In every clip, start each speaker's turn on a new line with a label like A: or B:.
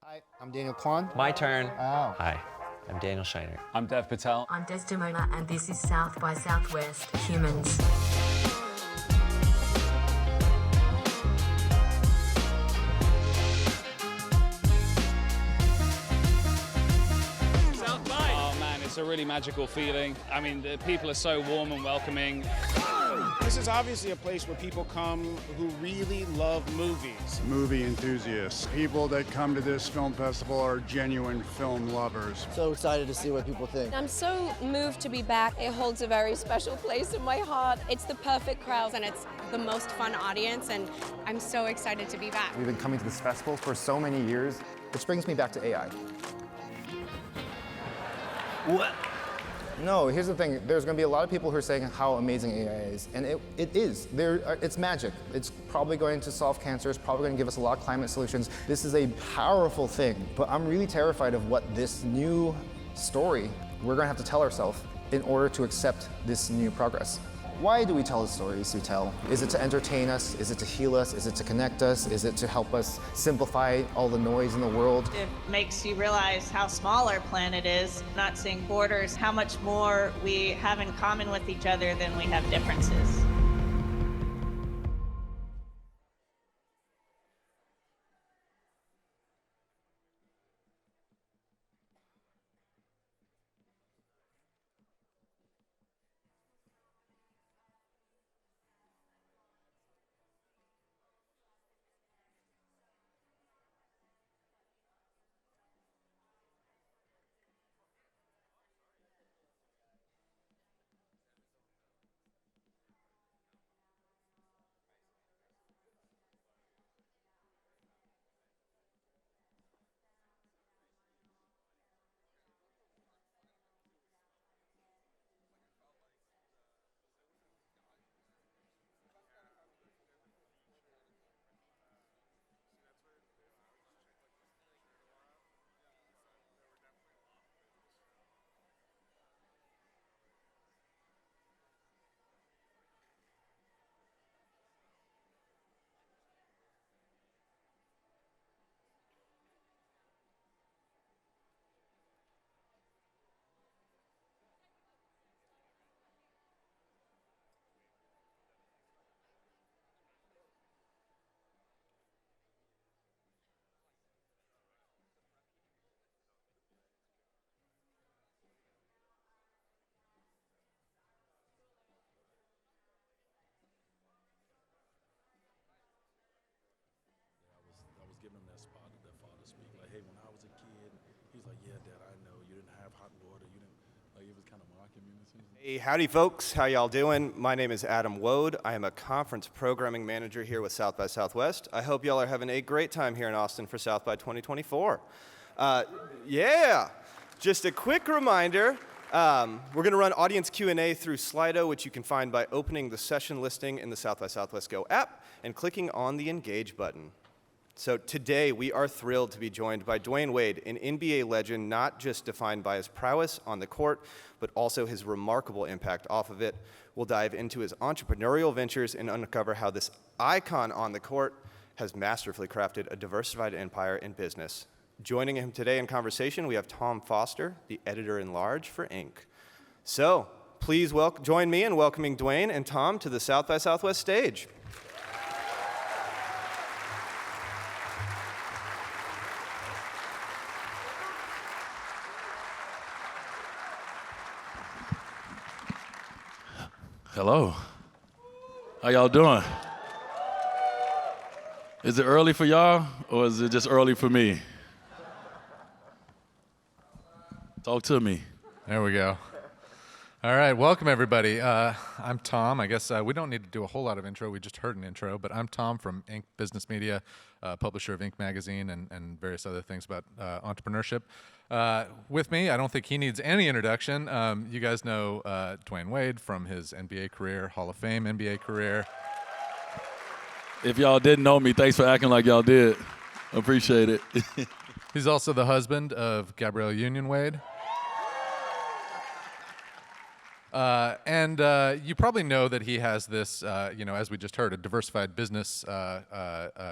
A: Hi, I'm Daniel Kwan.
B: My turn.
A: Oh.
B: Hi, I'm Daniel Shiner.
C: I'm Dev Patel.
D: I'm Desdemona, and this is South by Southwest Humans.
C: South by. Oh man, it's a really magical feeling. I mean, the people are so warm and welcoming.
E: This is obviously a place where people come who really love movies.
F: Movie enthusiasts. People that come to this film festival are genuine film lovers.
G: So excited to see what people think.
H: I'm so moved to be back. It holds a very special place in my heart. It's the perfect crowd and it's the most fun audience, and I'm so excited to be back.
I: We've been coming to this festival for so many years.
A: Which brings me back to AI.
B: What?
I: No, here's the thing. There's going to be a lot of people who are saying how amazing AI is, and it is. It's magic. It's probably going to solve cancer. It's probably going to give us a lot of climate solutions. This is a powerful thing, but I'm really terrified of what this new story we're going to have to tell ourselves in order to accept this new progress. Why do we tell the stories we tell? Is it to entertain us? Is it to heal us? Is it to connect us? Is it to help us simplify all the noise in the world?
J: It makes you realize how small our planet is, not seeing borders, how much more we have in common with each other than we have differences.
K: I was giving him that spot that father speak. Like, hey, when I was a kid, he's like, yeah, Dad, I know you didn't have hot water. You didn't, like, he was kind of mocking me in a sense.
L: Hey, howdy folks, how y'all doing? My name is Adam Wode. I am a conference programming manager here with South by Southwest. I hope y'all are having a great time here in Austin for South by 2024. Yeah, just a quick reminder, we're gonna run audience Q&A through Slido, which you can find by opening the session listing in the South by Southwest Go app and clicking on the Engage button. So today, we are thrilled to be joined by Dwayne Wade, an NBA legend not just defined by his prowess on the court, but also his remarkable impact off of it. We'll dive into his entrepreneurial ventures and uncover how this icon on the court has masterfully crafted a diversified empire in business. Joining him today in conversation, we have Tom Foster, the editor-in-large for Inc. So please join me in welcoming Dwayne and Tom to the South by Southwest stage.
K: Hello. How y'all doing? Is it early for y'all, or is it just early for me? Talk to me.
M: There we go. All right, welcome everybody. I'm Tom. I guess we don't need to do a whole lot of intro. We just heard an intro, but I'm Tom from Inc. Business Media, publisher of Inc. Magazine and various other things about entrepreneurship. With me, I don't think he needs any introduction. You guys know Dwayne Wade from his NBA career, Hall of Fame NBA career.
K: If y'all didn't know me, thanks for acting like y'all did. Appreciate it.
M: He's also the husband of Gabrielle Union Wade. And you probably know that he has this, as we just heard, a diversified business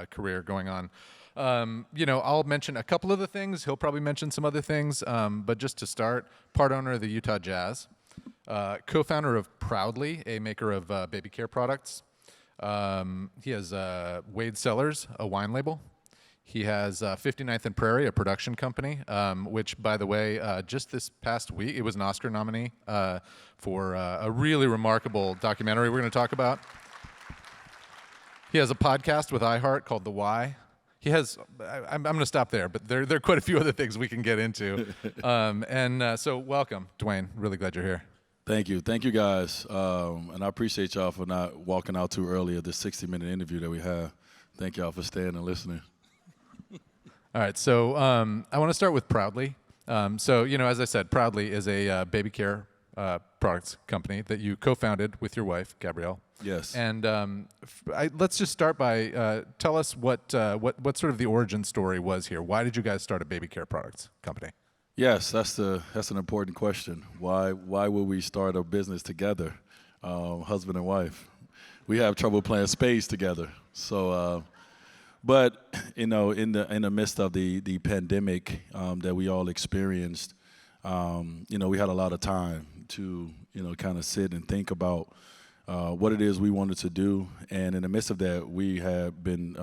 M: career going on I'll mention a couple of the things. He'll probably mention some other things. But just to start, part owner of the Utah Jazz, co-founder of Proudly, a maker of baby care products. He has Wade Cellars, a wine label. He has 59th and Prairie, a production company, which, by the way, just this past week, it was an Oscar nominee for a really remarkable documentary we're going to talk about. He has a podcast with iHeart called The Why. He has, I'm going to stop there, but there are quite a few other things we can get into. So welcome, Dwayne. Really glad you're here.
K: Thank you. Thank you, guys. And I appreciate y'all for not walking out too early of this 60-minute interview that we have. Thank y'all for staying and listening.
M: All right, so I want to start with Proudly. As I said, Proudly is a baby care products company that you co-founded with your wife, Gabrielle.
K: Yes.
M: And let's just start by tell us what sort of the origin story was here. Why did you guys start a baby care products company?
K: Yes, that's an important question. Why would we start a business together, husband and wife? We have trouble playing spades together. So. But in the midst of the pandemic that we all experienced, we had a lot of time to kind of sit and think about what it is we wanted to do. And in the midst of that, we had been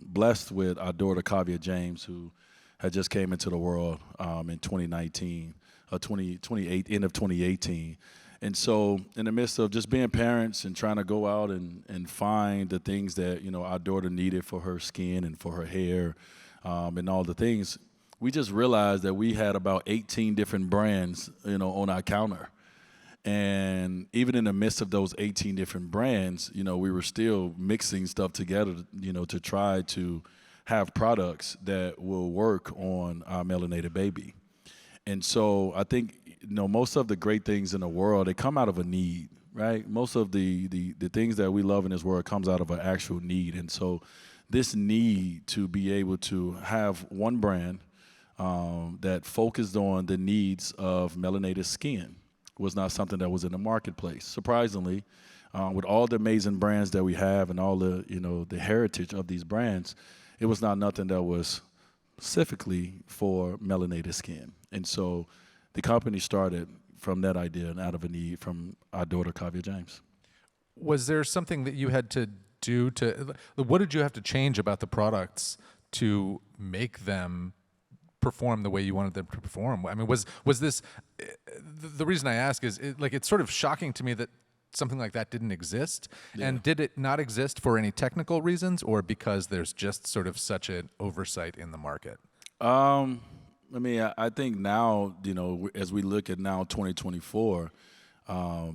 K: blessed with our daughter Kavia James, who had just came into the world in 2019, end of 2018. And so in the midst of just being parents and trying to go out and find the things that, our daughter needed for her skin and for her hair and all the things, we just realized that we had about 18 different brands, on our counter. And even in the midst of those 18 different brands, we were still mixing stuff together, to try to have products that will work on our melanated baby. And so I think, most of the great things in the world, they come out of a need, right? Most of the things that we love in this world comes out of an actual need. And so this need to be able to have one brand that focused on the needs of melanated skin was not something that was in the marketplace. Surprisingly, with all the amazing brands that we have and all the, the heritage of these brands, it was not nothing that was specifically for melanated skin. And so the company started from that idea and out of a need from our daughter, Kavia James.
M: Was there something that you had to do what did you have to change about the products to make them perform the way you wanted them to perform? I mean, was this, the reason I ask is, it's sort of shocking to me that something like that didn't exist. Yeah. And did it not exist for any technical reasons or because there's just sort of such an oversight in the market?
K: I think now, as we look at now 2024,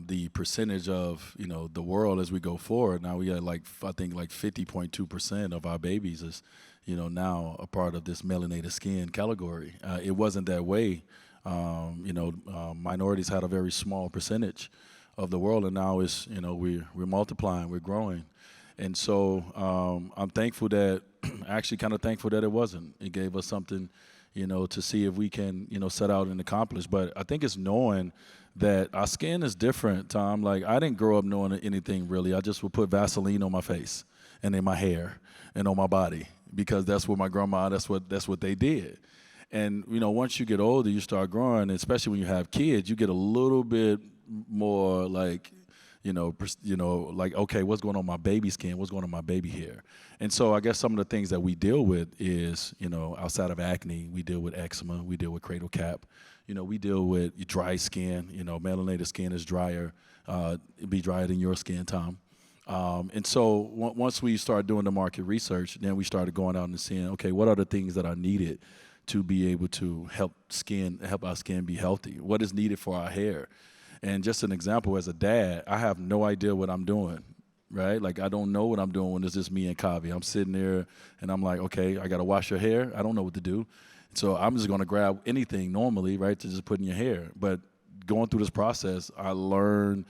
K: the percentage of, the world as we go forward, now we got I think 50.2% of our babies is, now a part of this melanated skin category. It wasn't that way. Minorities had a very small percentage of the world, and now it's, we're multiplying, we're growing. And so I'm thankful that, actually kind of thankful that it wasn't. It gave us something, to see if we can, set out and accomplish. But I think it's knowing that our skin is different, Tom. I didn't grow up knowing anything really. I just would put Vaseline on my face and in my hair and on my body because that's what my grandma, that's what they did. And, once you get older, you start growing, especially when you have kids, you get a little bit more okay, what's going on my baby skin? What's going on my baby hair? And so I guess some of the things that we deal with is, outside of acne, we deal with eczema, we deal with cradle cap, we deal with dry skin. Melanated skin is drier, it'd be drier than your skin, Tom. And so once we started doing the market research, then we started going out and seeing, okay, what are the things that are needed to be able to help our skin be healthy? What is needed for our hair? And just an example, as a dad, I have no idea what I'm doing, right? I don't know what I'm doing when it's just me and Kavia. I'm sitting there, and I'm like, okay, I got to wash your hair. I don't know what to do. So I'm just going to grab anything normally, right, to just put in your hair. But going through this process, I learned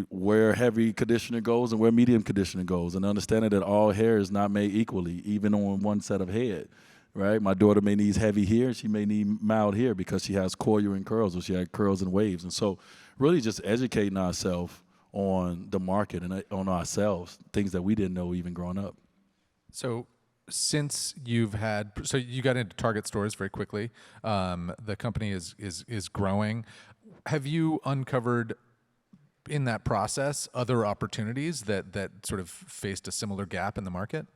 K: where heavy conditioner goes and where medium conditioner goes, and understanding that all hair is not made equally, even on one set of head. Right, my daughter may need heavy hair, she may need mild hair because she has coil and curls, or she had curls and waves. And so really just educating ourselves on the market and on ourselves, things that we didn't know even growing up.
M: So since you've had, so you got into Target stores very quickly. The company is growing. Have you uncovered in that process other opportunities that sort of faced a similar gap in the market?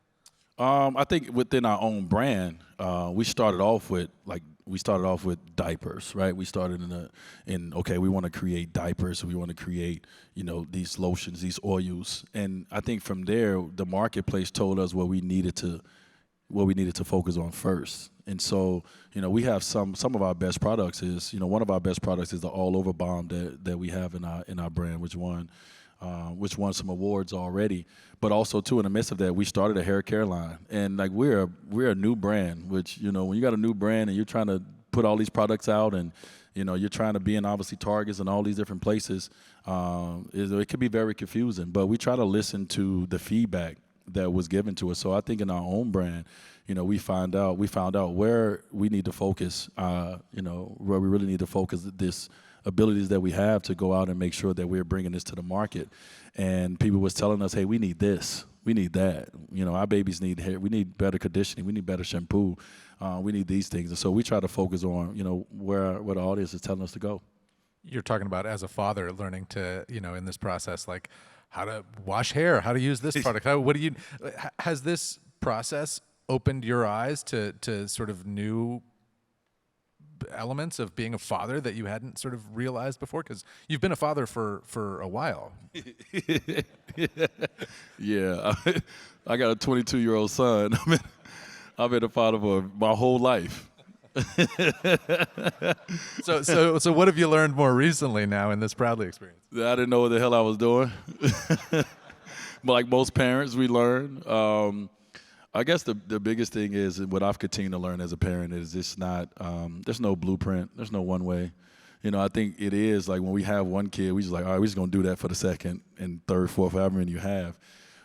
K: I think within our own brand, we started off with diapers, right? We started okay, we want to create diapers, we want to create, these lotions, these oils, and I think from there, the marketplace told us what we needed to focus on first. And so, we have some of our best products is, one of our best products is the all over balm that we have in our brand, which won some awards already. But also too, in the midst of that, we started a hair care line, and like we're a new brand. Which when you got a new brand and you're trying to put all these products out, and you're trying to be in obviously Targets and all these different places, it could be very confusing. But we try to listen to the feedback that was given to us. So I think in our own brand, we found out where we need to focus. Where we really need to focus this abilities that we have to go out and make sure that we're bringing this to the market. And people was telling us, hey, we need this, we need that. Our babies need hair, we need better conditioning, we need better shampoo, we need these things. And so we try to focus on, where the audience is telling us to go.
M: You're talking about as a father learning to, in this process, like how to wash hair, how to use this product. Has this process opened your eyes to sort of new elements of being a father that you hadn't sort of realized before? Because you've been a father for a while.
K: Yeah, I got a 22-year-old son. I've been a father for my whole life.
M: So what have you learned more recently now in this Proudly experience?
K: I didn't know what the hell I was doing. But like most parents, we learn. I guess the biggest thing is what I've continued to learn as a parent is it's not, there's no blueprint, there's no one way. I think it is like when we have one kid, we just like, all right, we're just gonna do that for the second and third, fourth, however many you have.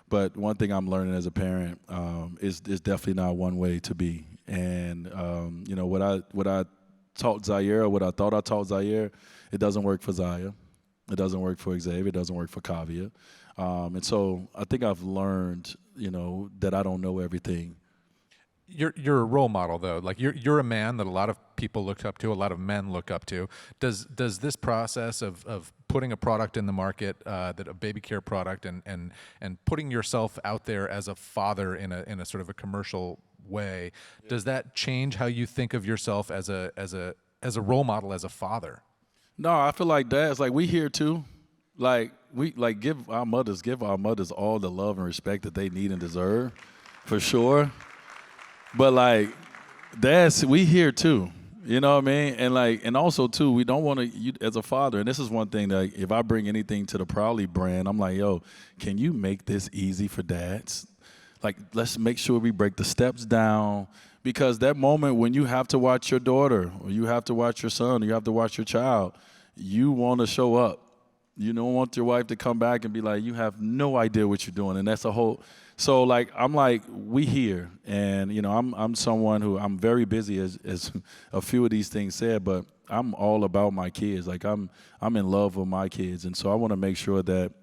K: But one thing I'm learning as a parent is definitely not one way to be. And what I taught Zaire, what I thought I taught Zaire, it doesn't work for Zaya, it doesn't work for Xavier, it doesn't work for Kavia. And so I think I've learned, that I don't know everything.
M: You're a role model though. Like you're a man that a lot of people look up to, a lot of men look up to. Does this process of putting a product in the market, that a baby care product, and putting yourself out there as a father in a sort of a commercial way, does that change how you think of yourself as a role model, as a father?
K: No, I feel like dads, like we here too. Like we give our mothers all the love and respect that they need and deserve, for sure. But like dads, we here too. You know what I mean? And also too, we don't want to, as a father, and this is one thing that if I bring anything to the Proudly brand, I'm like, yo, can you make this easy for dads? Like, let's make sure we break the steps down, because that moment when you have to watch your daughter, or you have to watch your son, or you have to watch your child, you want to show up. You don't want your wife to come back and be like, you have no idea what you're doing. And that's a whole, so like, I'm like, we here. And, I'm someone who, I'm very busy as a few of these things said, but I'm all about my kids. Like I'm in love with my kids. And so I want to make sure that,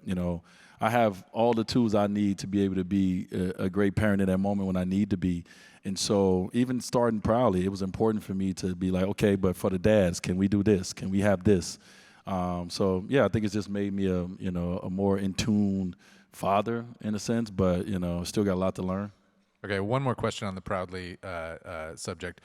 K: I have all the tools I need to be able to be a great parent in that moment when I need to be. And so even starting Proudly, it was important for me to be like, okay, but for the dads, can we do this? Can we have this? So yeah, I think it's just made me a more in tune father in a sense, but still got a lot to learn.
M: Okay, one more question on the Proudly subject.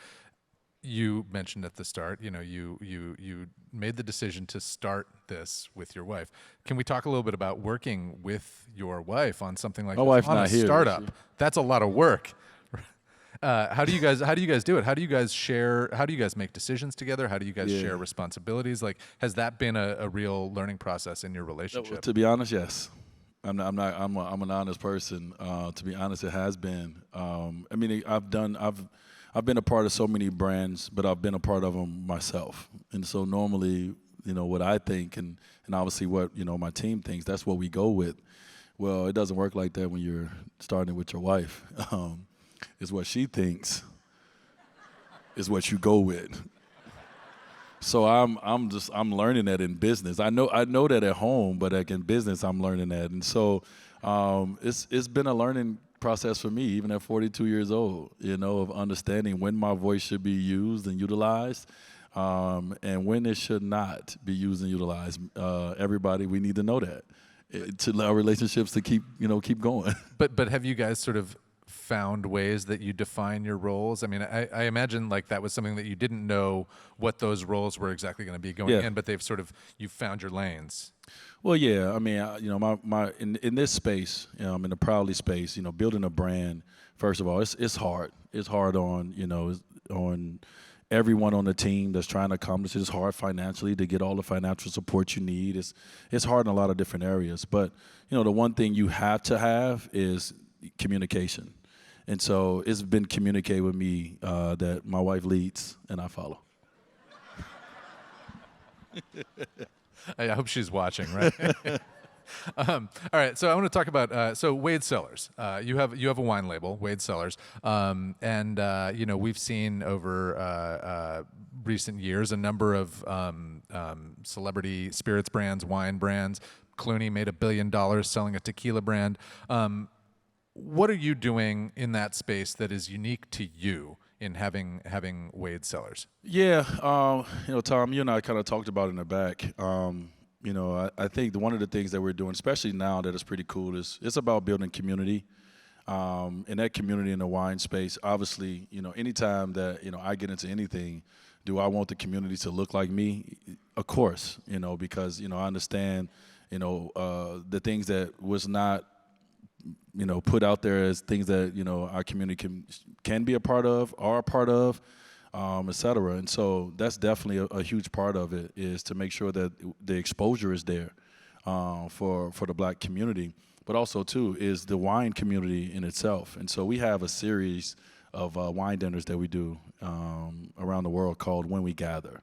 M: You mentioned at the start, you made the decision to start this with your wife. Can we talk a little bit about working with your wife on something like
K: My
M: this?
K: wife's
M: On
K: not
M: a
K: here.
M: startup? That's a lot of work. How do you guys do it? How do you guys share? How do you guys make decisions together? How do you guys share responsibilities? Like, has that been a real learning process in your relationship?
K: To be honest, yes. I'm an honest person. To be honest, it has been. I mean, I've been a part of so many brands, but I've been a part of them myself. And so normally, what I think and obviously what, my team thinks, that's what we go with. Well, it doesn't work like that when you're starting with your wife. It's what she thinks is what you go with. So I'm learning that in business. I know that at home, but like in business, I'm learning that. And so it's been a learning process for me, even at 42 years old, of understanding when my voice should be used and utilized, and when it should not be used and utilized. Everybody, we need to know that to allow relationships to keep going.
M: But have you guys sort of found ways that you define your roles? I mean, I imagine like that was something that you didn't know what those roles were exactly going to be going in, but you've found your lanes.
K: Well, yeah. I mean, my in this space, in the Proudly space, building a brand. First of all, it's hard. It's hard on everyone on the team that's trying to accomplish it. It's hard financially to get all the financial support you need. It's hard in a lot of different areas. But the one thing you have to have is communication. And so it's been communicated with me that my wife leads and I follow.
M: I hope she's watching, right? All right, so I want to talk about Wade Cellars. You have a wine label, Wade Cellars, and we've seen over recent years a number of celebrity spirits brands, wine brands. Clooney made $1 billion selling a tequila brand. What are you doing in that space that is unique to you in having Wade Cellars?
K: Yeah, Tom, you and I kind of talked about it in the back. I think one of the things that we're doing, especially now that it's pretty cool, is it's about building community. And that community in the wine space, obviously, anytime that, I get into anything, do I want the community to look like me? Of course, because, I understand, the things that was not, put out there as things that, our community can be a part of, are a part of, et cetera. And so that's definitely a huge part of it, is to make sure that the exposure is there for the Black community, but also, too, is the wine community in itself. And so we have a series of wine dinners that we do around the world called When We Gather.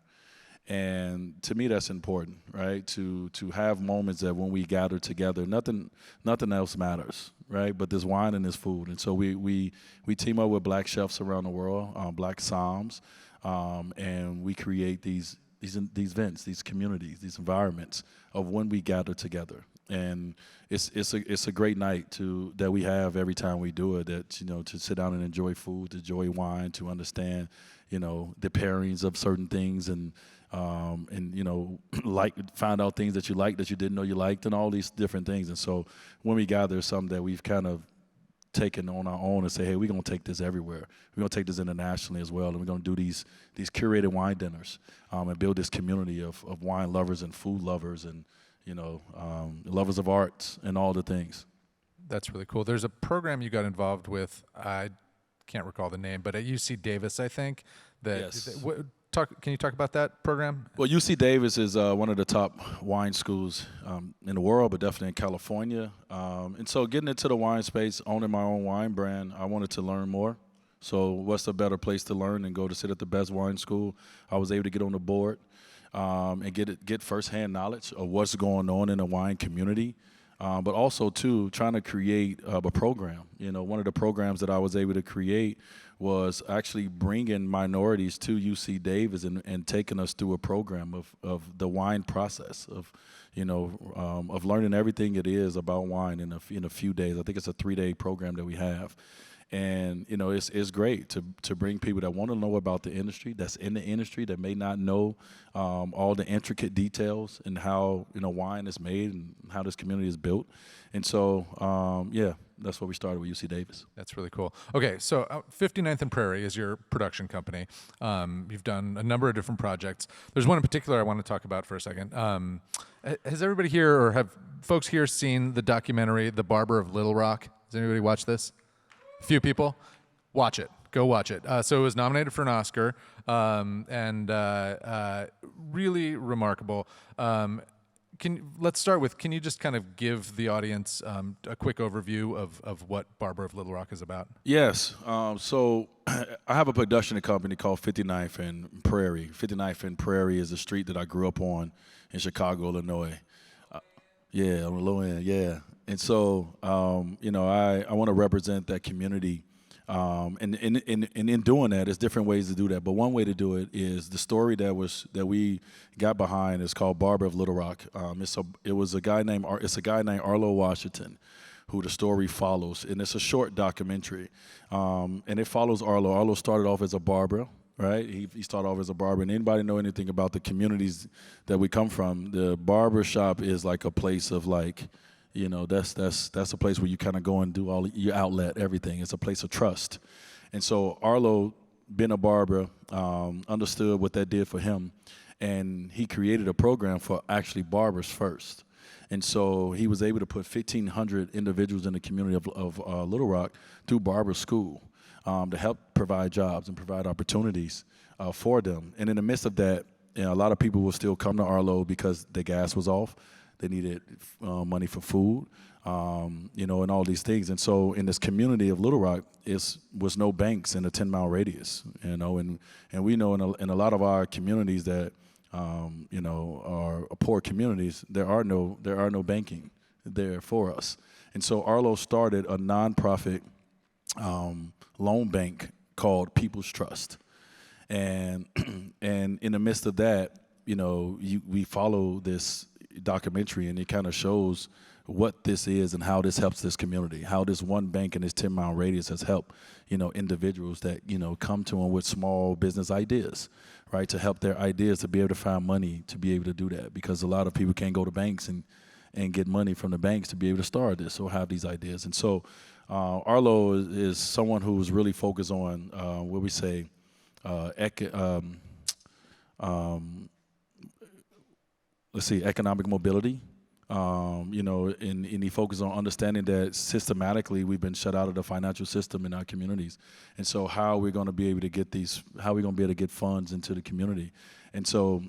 K: And to me, that's important, right? To have moments that when we gather together, nothing else matters, right? But this wine and this food. And so we team up with Black chefs around the world, Black somms, and we create these events, these communities, these environments of when we gather together. And it's a great night that we have every time we do it. That to sit down and enjoy food, to enjoy wine, to understand the pairings of certain things, and find out things that you like that you didn't know you liked, and all these different things. And so when we gather, is something that we've kind of taken on our own and say, hey, we're going to take this everywhere. We're going to take this internationally as well, and we're going to do these curated wine dinners and build this community of wine lovers and food lovers and lovers of arts and all the things.
M: That's really cool. There's a program you got involved with, I can't recall the name, but at UC Davis, I think.
K: Yes.
M: Can you talk about that program?
K: Well, UC Davis is one of the top wine schools in the world, but definitely in California. And so getting into the wine space, owning my own wine brand, I wanted to learn more. So what's a better place to learn than go to sit at the best wine school? I was able to get on the board and get firsthand knowledge of what's going on in the wine community. But also, too, trying to create a program. One of the programs that I was able to create was actually bringing minorities to UC Davis and taking us through a program of the wine process, of learning everything it is about wine in a few days. I think it's a 3-day program that we have. And, it's great to bring people that want to know about the industry, that's in the industry, that may not know all the intricate details and how, wine is made and how this community is built. And so, that's what we started with UC Davis.
M: That's really cool. Okay, so 59th and Prairie is your production company. You've done a number of different projects. There's one in particular I want to talk about for a second. Has everybody here, or have folks here seen the documentary, The Barber of Little Rock? Has anybody watched this? A few people? Watch it. Go watch it. So it was nominated for an Oscar, and really remarkable. Let's start with, can you just kind of give the audience a quick overview of what Barber of Little Rock is about?
K: Yes. So I have a production company called 59th and Prairie. 59th and Prairie is a street that I grew up on in Chicago, Illinois. Yeah, on the low end, yeah. And so, I want to represent that community. And in doing that, there's different ways to do that. But one way to do it is the story that we got behind is called Barber of Little Rock. It's a guy named Arlo Washington, who the story follows. And it's a short documentary. And it follows Arlo. Arlo started off as a barber, right? He started off as a barber. And anybody know anything about the communities that we come from, the barber shop is like a place of like, you know, that's a place where you kind of go and do all your outlet, everything. It's a place of trust. And so Arlo, being a barber, understood what that did for him. And he created a program for actually barbers first. And so he was able to put 1,500 individuals in the community of Little Rock through barber school to help provide jobs and provide opportunities for them. And in the midst of that, you know, a lot of people will still come to Arlo because their gas was off. They needed money for food, you know, and all these things. And so in this community of Little Rock, was no banks in a 10-mile radius, you know. And we know in a lot of our communities that, you know, are poor communities, there are no banking there for us. And so Arlo started a nonprofit loan bank called People's Trust. And in the midst of that, you know, we follow this documentary, and it kind of shows what this is and how this helps this community, how this one bank in this 10-mile radius has helped, you know, individuals that, you know, come to them with small business ideas, right, to help their ideas to be able to find money to be able to do that, because a lot of people can't go to banks and get money from the banks to be able to start this or have these ideas. And so Arlo is someone who's really focused on what we say economic mobility, you know, and he focuses on understanding that systematically we've been shut out of the financial system in our communities. And so how are we going to be able to get funds into the community? And so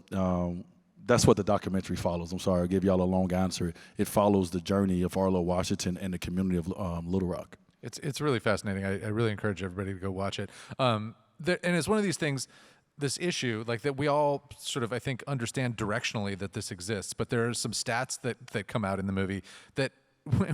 K: that's what the documentary follows. I'm sorry, I gave y'all a long answer. It follows the journey of Arlo, Washington, and the community of Little Rock.
M: It's really fascinating. I really encourage everybody to go watch it. And it's one of these things, this issue, like that we all sort of, I think, understand directionally that this exists, but there are some stats that come out in the movie that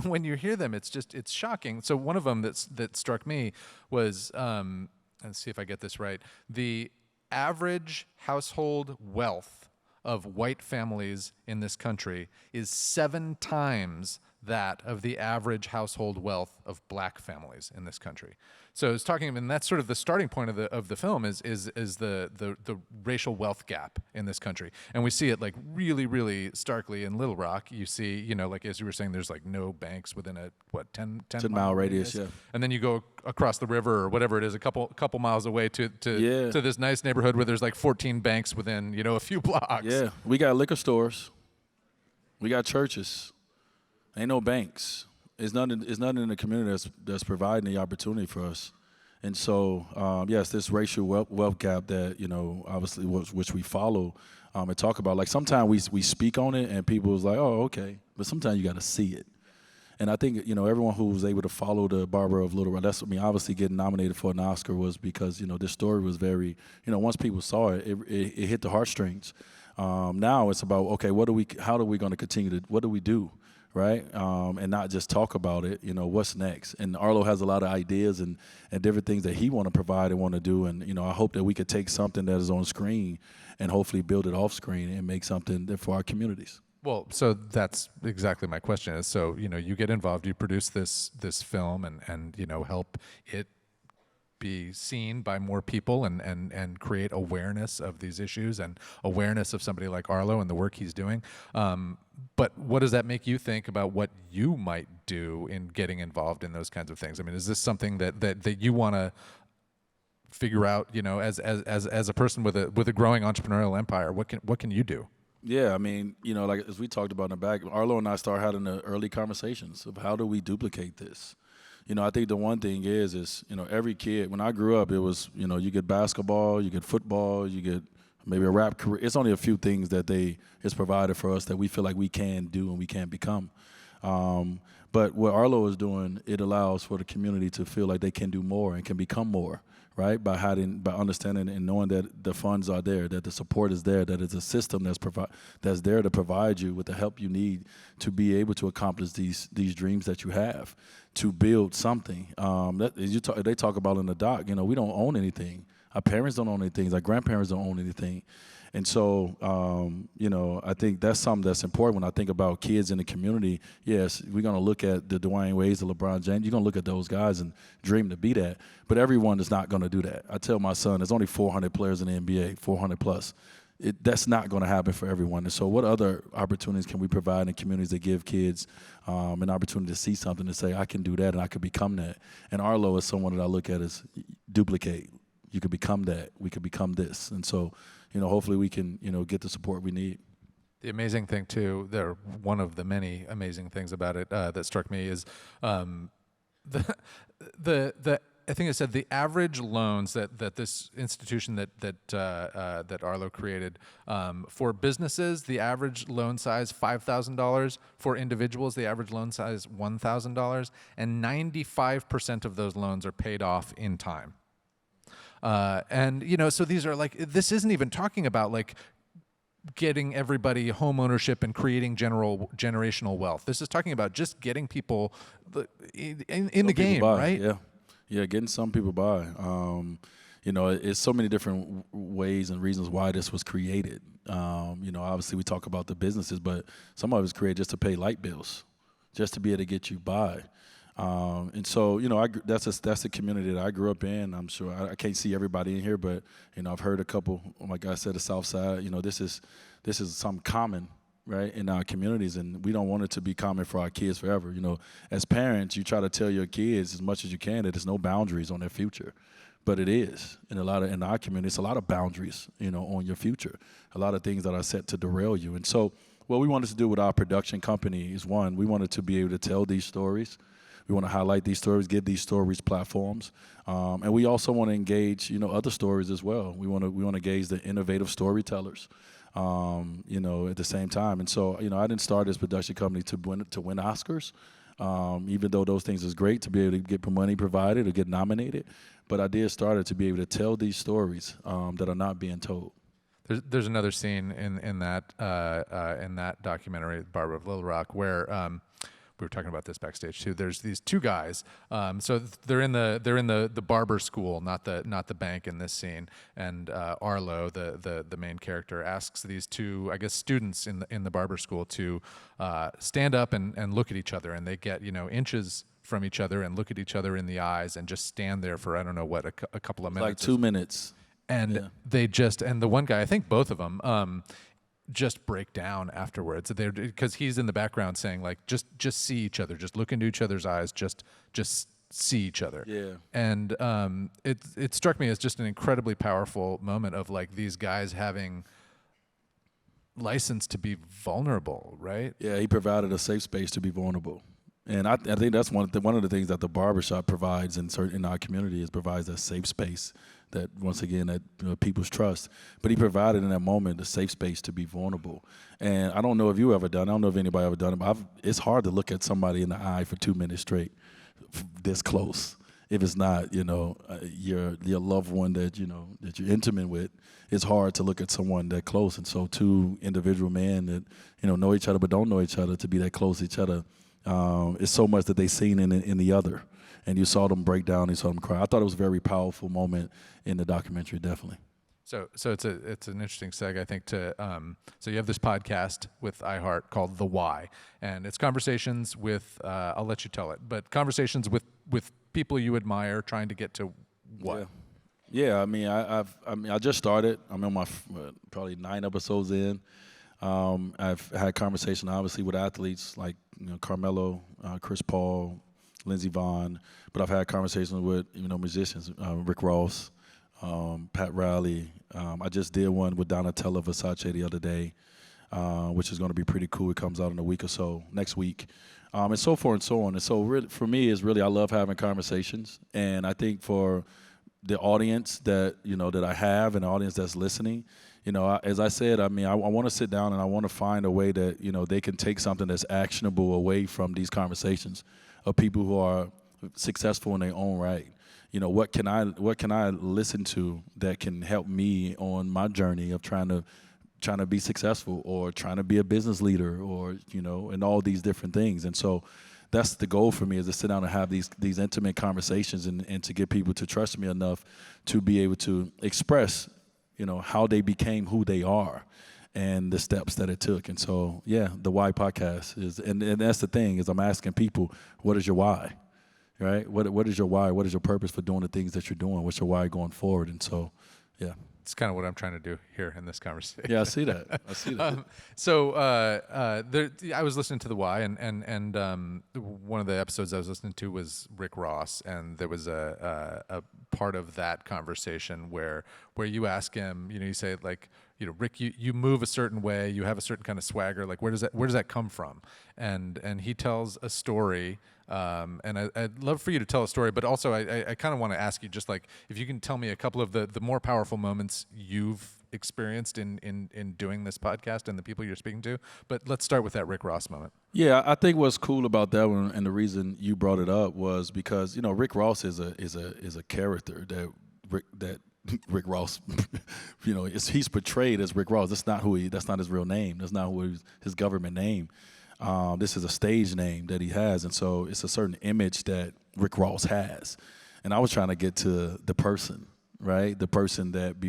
M: when you hear them, it's shocking. So one of them that struck me was, let's see if I get this right, the average household wealth of white families in this country is 7 times that of the average household wealth of black families in this country. So it's talking, and that's sort of the starting point of the film is the racial wealth gap in this country, and we see it like really, really starkly in Little Rock. You see, you know, like as you were saying, there's like no banks within a 10-mile
K: radius, yeah.
M: And then you go across the river or whatever it is, a couple miles away to this nice neighborhood where there's like 14 banks within, you know, a few blocks.
K: Yeah, we got liquor stores, we got churches. Ain't no banks. It's nothing in the community that's providing the opportunity for us. And so, yes, this racial wealth gap that, you know, obviously which we follow and talk about. Like sometimes we speak on it and people is like, oh, okay. But sometimes you got to see it. And I think, you know, everyone who was able to follow the Barber of Little Rock, obviously getting nominated for an Oscar was because, you know, this story was very, you know, once people saw it, it hit the heartstrings. Now it's about, okay, how are we going to continue what do we do? Right? And not just talk about it, you know, what's next. And Arlo has a lot of ideas and different things that he want to provide and want to do. And, you know, I hope that we could take something that is on screen and hopefully build it off screen and make something for our communities.
M: Well, so that's exactly my question is, so, you know, you get involved, you produce this film and, you know, help it be seen by more people and create awareness of these issues and awareness of somebody like Arlo and the work he's doing. But what does that make you think about what you might do in getting involved in those kinds of things? I mean, is this something that you want to figure out, you know, as a person with a growing entrepreneurial empire? What can you do?
K: Yeah, I mean, you know, like as we talked about in the back, Arlo and I started having the early conversations of how do we duplicate this? You know, I think the one thing is, you know, every kid, when I grew up, it was, you know, you get basketball, you get football, you get maybe a rap career. It's only a few things that it's provided for us that we feel like we can do and we can become. But what Arlo is doing, it allows for the community to feel like they can do more and can become more, right? By understanding and knowing that the funds are there, that the support is there, that it's a system that's there to provide you with the help you need to be able to accomplish these dreams that you have, to build something. They talk about in the doc, you know, we don't own anything. Our parents don't own anything. Our grandparents don't own anything. And so, I think that's something that's important when I think about kids in the community. Yes, we're going to look at the Dwayne Wades, the LeBron James. You're going to look at those guys and dream to be that. But everyone is not going to do that. I tell my son, there's only 400 players in the NBA, 400 plus. That's not going to happen for everyone. And so what other opportunities can we provide in communities that give kids an opportunity to see something, to say, I can do that and I could become that. And Arlo is someone that I look at as duplicate. You could become that. We could become this. And so, hopefully we can, get the support we need.
M: The amazing thing, too, one of the many amazing things about it that struck me is I think I said the average loans that this institution that Arlo created for businesses, the average loan size $5,000. For individuals, the average loan size $1,000, and 95% of those loans are paid off in time. So these are this isn't even talking about getting everybody home ownership and creating generational wealth. This is talking about just getting people in the game, right?
K: Yeah, getting some people by. It's so many different ways and reasons why this was created. Obviously we talk about the businesses, but some of it was created just to pay light bills, just to be able to get you by. And so, that's the community that I grew up in. I'm sure I can't see everybody in here, but I've heard a couple. Like I said, the South Side. This is something common, right, in our communities, and we don't want it to be common for our kids forever. As parents, you try to tell your kids as much as you can that there's no boundaries on their future, but it is. In our community, it's a lot of boundaries, on your future. A lot of things that are set to derail you. And so, what we wanted to do with our production company is, one, we wanted to be able to tell these stories. We want to highlight these stories, give these stories platforms, and we also want to engage, other stories as well. We want to engage the innovative storytellers, at the same time. And so, I didn't start this production company to win Oscars, even though those things is great to be able to get money provided or get nominated. But I did start it to be able to tell these stories that are not being told.
M: There's another scene in that documentary, Barbara of Little Rock, where we were talking about this backstage too. There's these two guys. So they're in the barber school, not the bank in this scene. And Arlo, the main character, asks these two, I guess, students in the barber school to stand up and look at each other, and they get inches from each other and look at each other in the eyes and just stand there for I don't know what a couple of minutes.
K: Like 2 minutes.
M: And they and the one guy, I think both of them. Just break down afterwards, because he's in the background saying just see each other, just look into each other's eyes, just see each other.
K: Yeah.
M: And it struck me as just an incredibly powerful moment of these guys having license to be vulnerable, right?
K: Yeah, he provided a safe space to be vulnerable. And I think that's one of the things that the barbershop provides in our community, is provides that safe space that, once again, that people's trust. But he provided in that moment a safe space to be vulnerable. And I don't know if you ever done it. I don't know if anybody ever done it, but it's hard to look at somebody in the eye for 2 minutes straight, this close. If it's not, your loved one that that you're intimate with, it's hard to look at someone that close. And so, two individual men that know each other but don't know each other, to be that close to each other. It's so much that they've seen in the other, and you saw them break down, you saw them cry. I thought it was a very powerful moment in the documentary, definitely.
M: So it's an interesting seg, I think. So you have this podcast with iHeart called The Why, and it's conversations with I'll let you tell it, but conversations with people you admire, trying to get to what?
K: Yeah. I just started. I'm on my probably 9 episodes in. I've had conversations, obviously, with athletes like Carmelo, Chris Paul, Lindsey Vonn, but I've had conversations with musicians, Rick Ross, Pat Riley. I just did one with Donatella Versace the other day, which is going to be pretty cool. It comes out in a week or so, next week, and so forth and so on. And so, really, for me, I love having conversations, and I think for the audience that that I have, and the audience that's listening. As I said, I want to sit down and I want to find a way that, they can take something that's actionable away from these conversations of people who are successful in their own right. What can I listen to that can help me on my journey of trying to be successful, or trying to be a business leader, or, and all these different things. And so that's the goal for me, is to sit down and have these intimate conversations and to get people to trust me enough to be able to express how they became who they are and the steps that it took. And so, yeah, the Why podcast is, and that's the thing, is I'm asking people, what is your why, right? What is your why? What is your purpose for doing the things that you're doing? What's your why going forward? And so, yeah.
M: It's kind of what I'm trying to do here in this conversation.
K: Yeah, I see that.
M: I was listening to the Why, and one of the episodes I was listening to was Rick Ross, and there was a part of that conversation where you ask him, you say like, Rick, you move a certain way, you have a certain kind of swagger. Like, where does that come from? And he tells a story. And I'd love for you to tell a story, but also I kind of want to ask you, just like, if you can tell me a couple of the more powerful moments you've experienced in doing this podcast and the people you're speaking to. But let's start with that Rick Ross moment.
K: Yeah, I think what's cool about that one, and the reason you brought it up, was because Rick Ross is a character that Rick Ross, he's portrayed as Rick Ross. That's not his real name. That's not his government name. This is a stage name that he has, and so it's a certain image that Rick Ross has. And I was trying to get to the person, right? The person that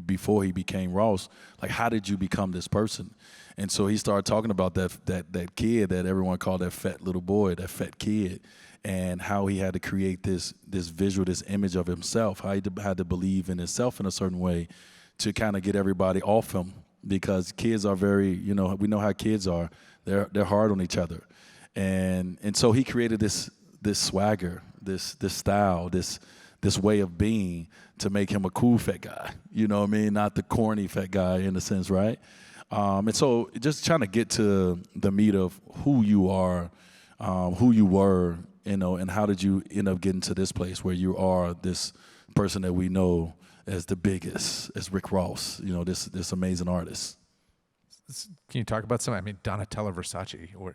K: before he became Ross, like, how did you become this person? And so he started talking about that kid that everyone called that fat little boy, that fat kid, and how he had to create this visual, this image of himself, how he had to believe in himself in a certain way to kind of get everybody off him, because kids are very, we know how kids are. They're hard on each other, and so he created this swagger, this style, this way of being to make him a cool fat guy. You know what I mean? Not the corny fat guy in a sense, right? And so just trying to get to the meat of who you are, who you were, and how did you end up getting to this place where you are this person that we know as the biggest, as Rick Ross, this amazing artist.
M: Can you talk about some? I mean, Donatella Versace, or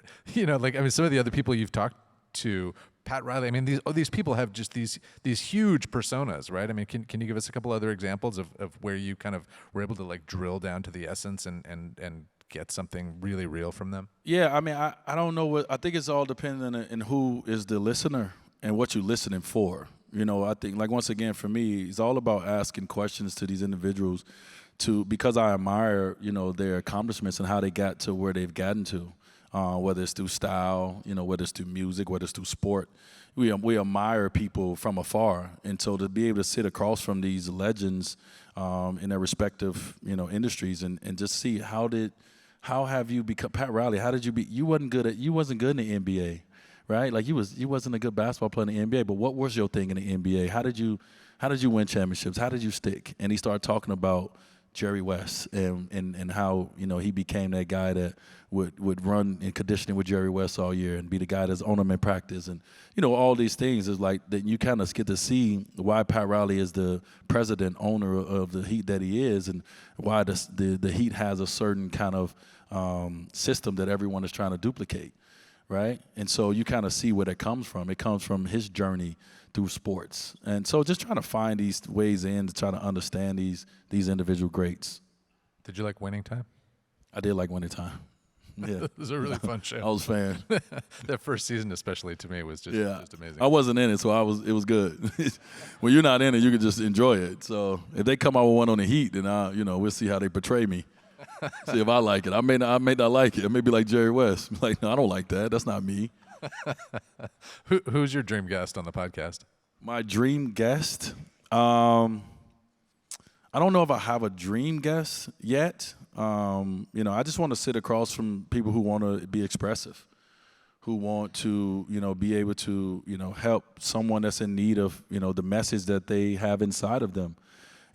M: some of the other people you've talked to, Pat Riley. I mean, these people have just these huge personas, right? I mean, can you give us a couple other examples of where you kind of were able to like drill down to the essence and get something really real from them?
K: Yeah, I mean, I don't know I think it's all dependent on who is the listener and what you're listening for. I think, like, once again, for me, it's all about asking questions to these individuals because I admire, their accomplishments and how they got to where they've gotten to, whether it's through style, whether it's through music, whether it's through sport. We admire people from afar. And so to be able to sit across from these legends in their respective, industries and just see how have you become Pat Riley? How did you wasn't good in the NBA, right? Like, you wasn't a good basketball player in the NBA, but what was your thing in the NBA? How did you win championships? How did you stick? And he started talking about Jerry West and how he became that guy that would run in conditioning with Jerry West all year and be the guy that's on him in practice, and all these things is like that. You kind of get to see why Pat Riley is the president owner of the Heat that he is, and why the Heat has a certain kind of system that everyone is trying to duplicate, right? And so you kind of see where that comes from. It comes from his journey through sports. And so just trying to find these ways in to try to understand these individual greats.
M: Did you like Winning Time?
K: I did like Winning Time. Yeah.
M: It was a really fun show.
K: I was a fan.
M: That first season especially, to me, was just amazing.
K: I wasn't in it, so it was good. When you're not in it, you can just enjoy it. So if they come out with one on the Heat, then we'll see how they portray me. See if I like it. I may not like it. I may be like Jerry West. Like, no, I don't like that. That's not me.
M: Who's your dream guest on the podcast?
K: My dream guest? I don't know if I have a dream guest yet. I just want to sit across from people who want to be expressive, who want to, be able to, help someone that's in need of, the message that they have inside of them.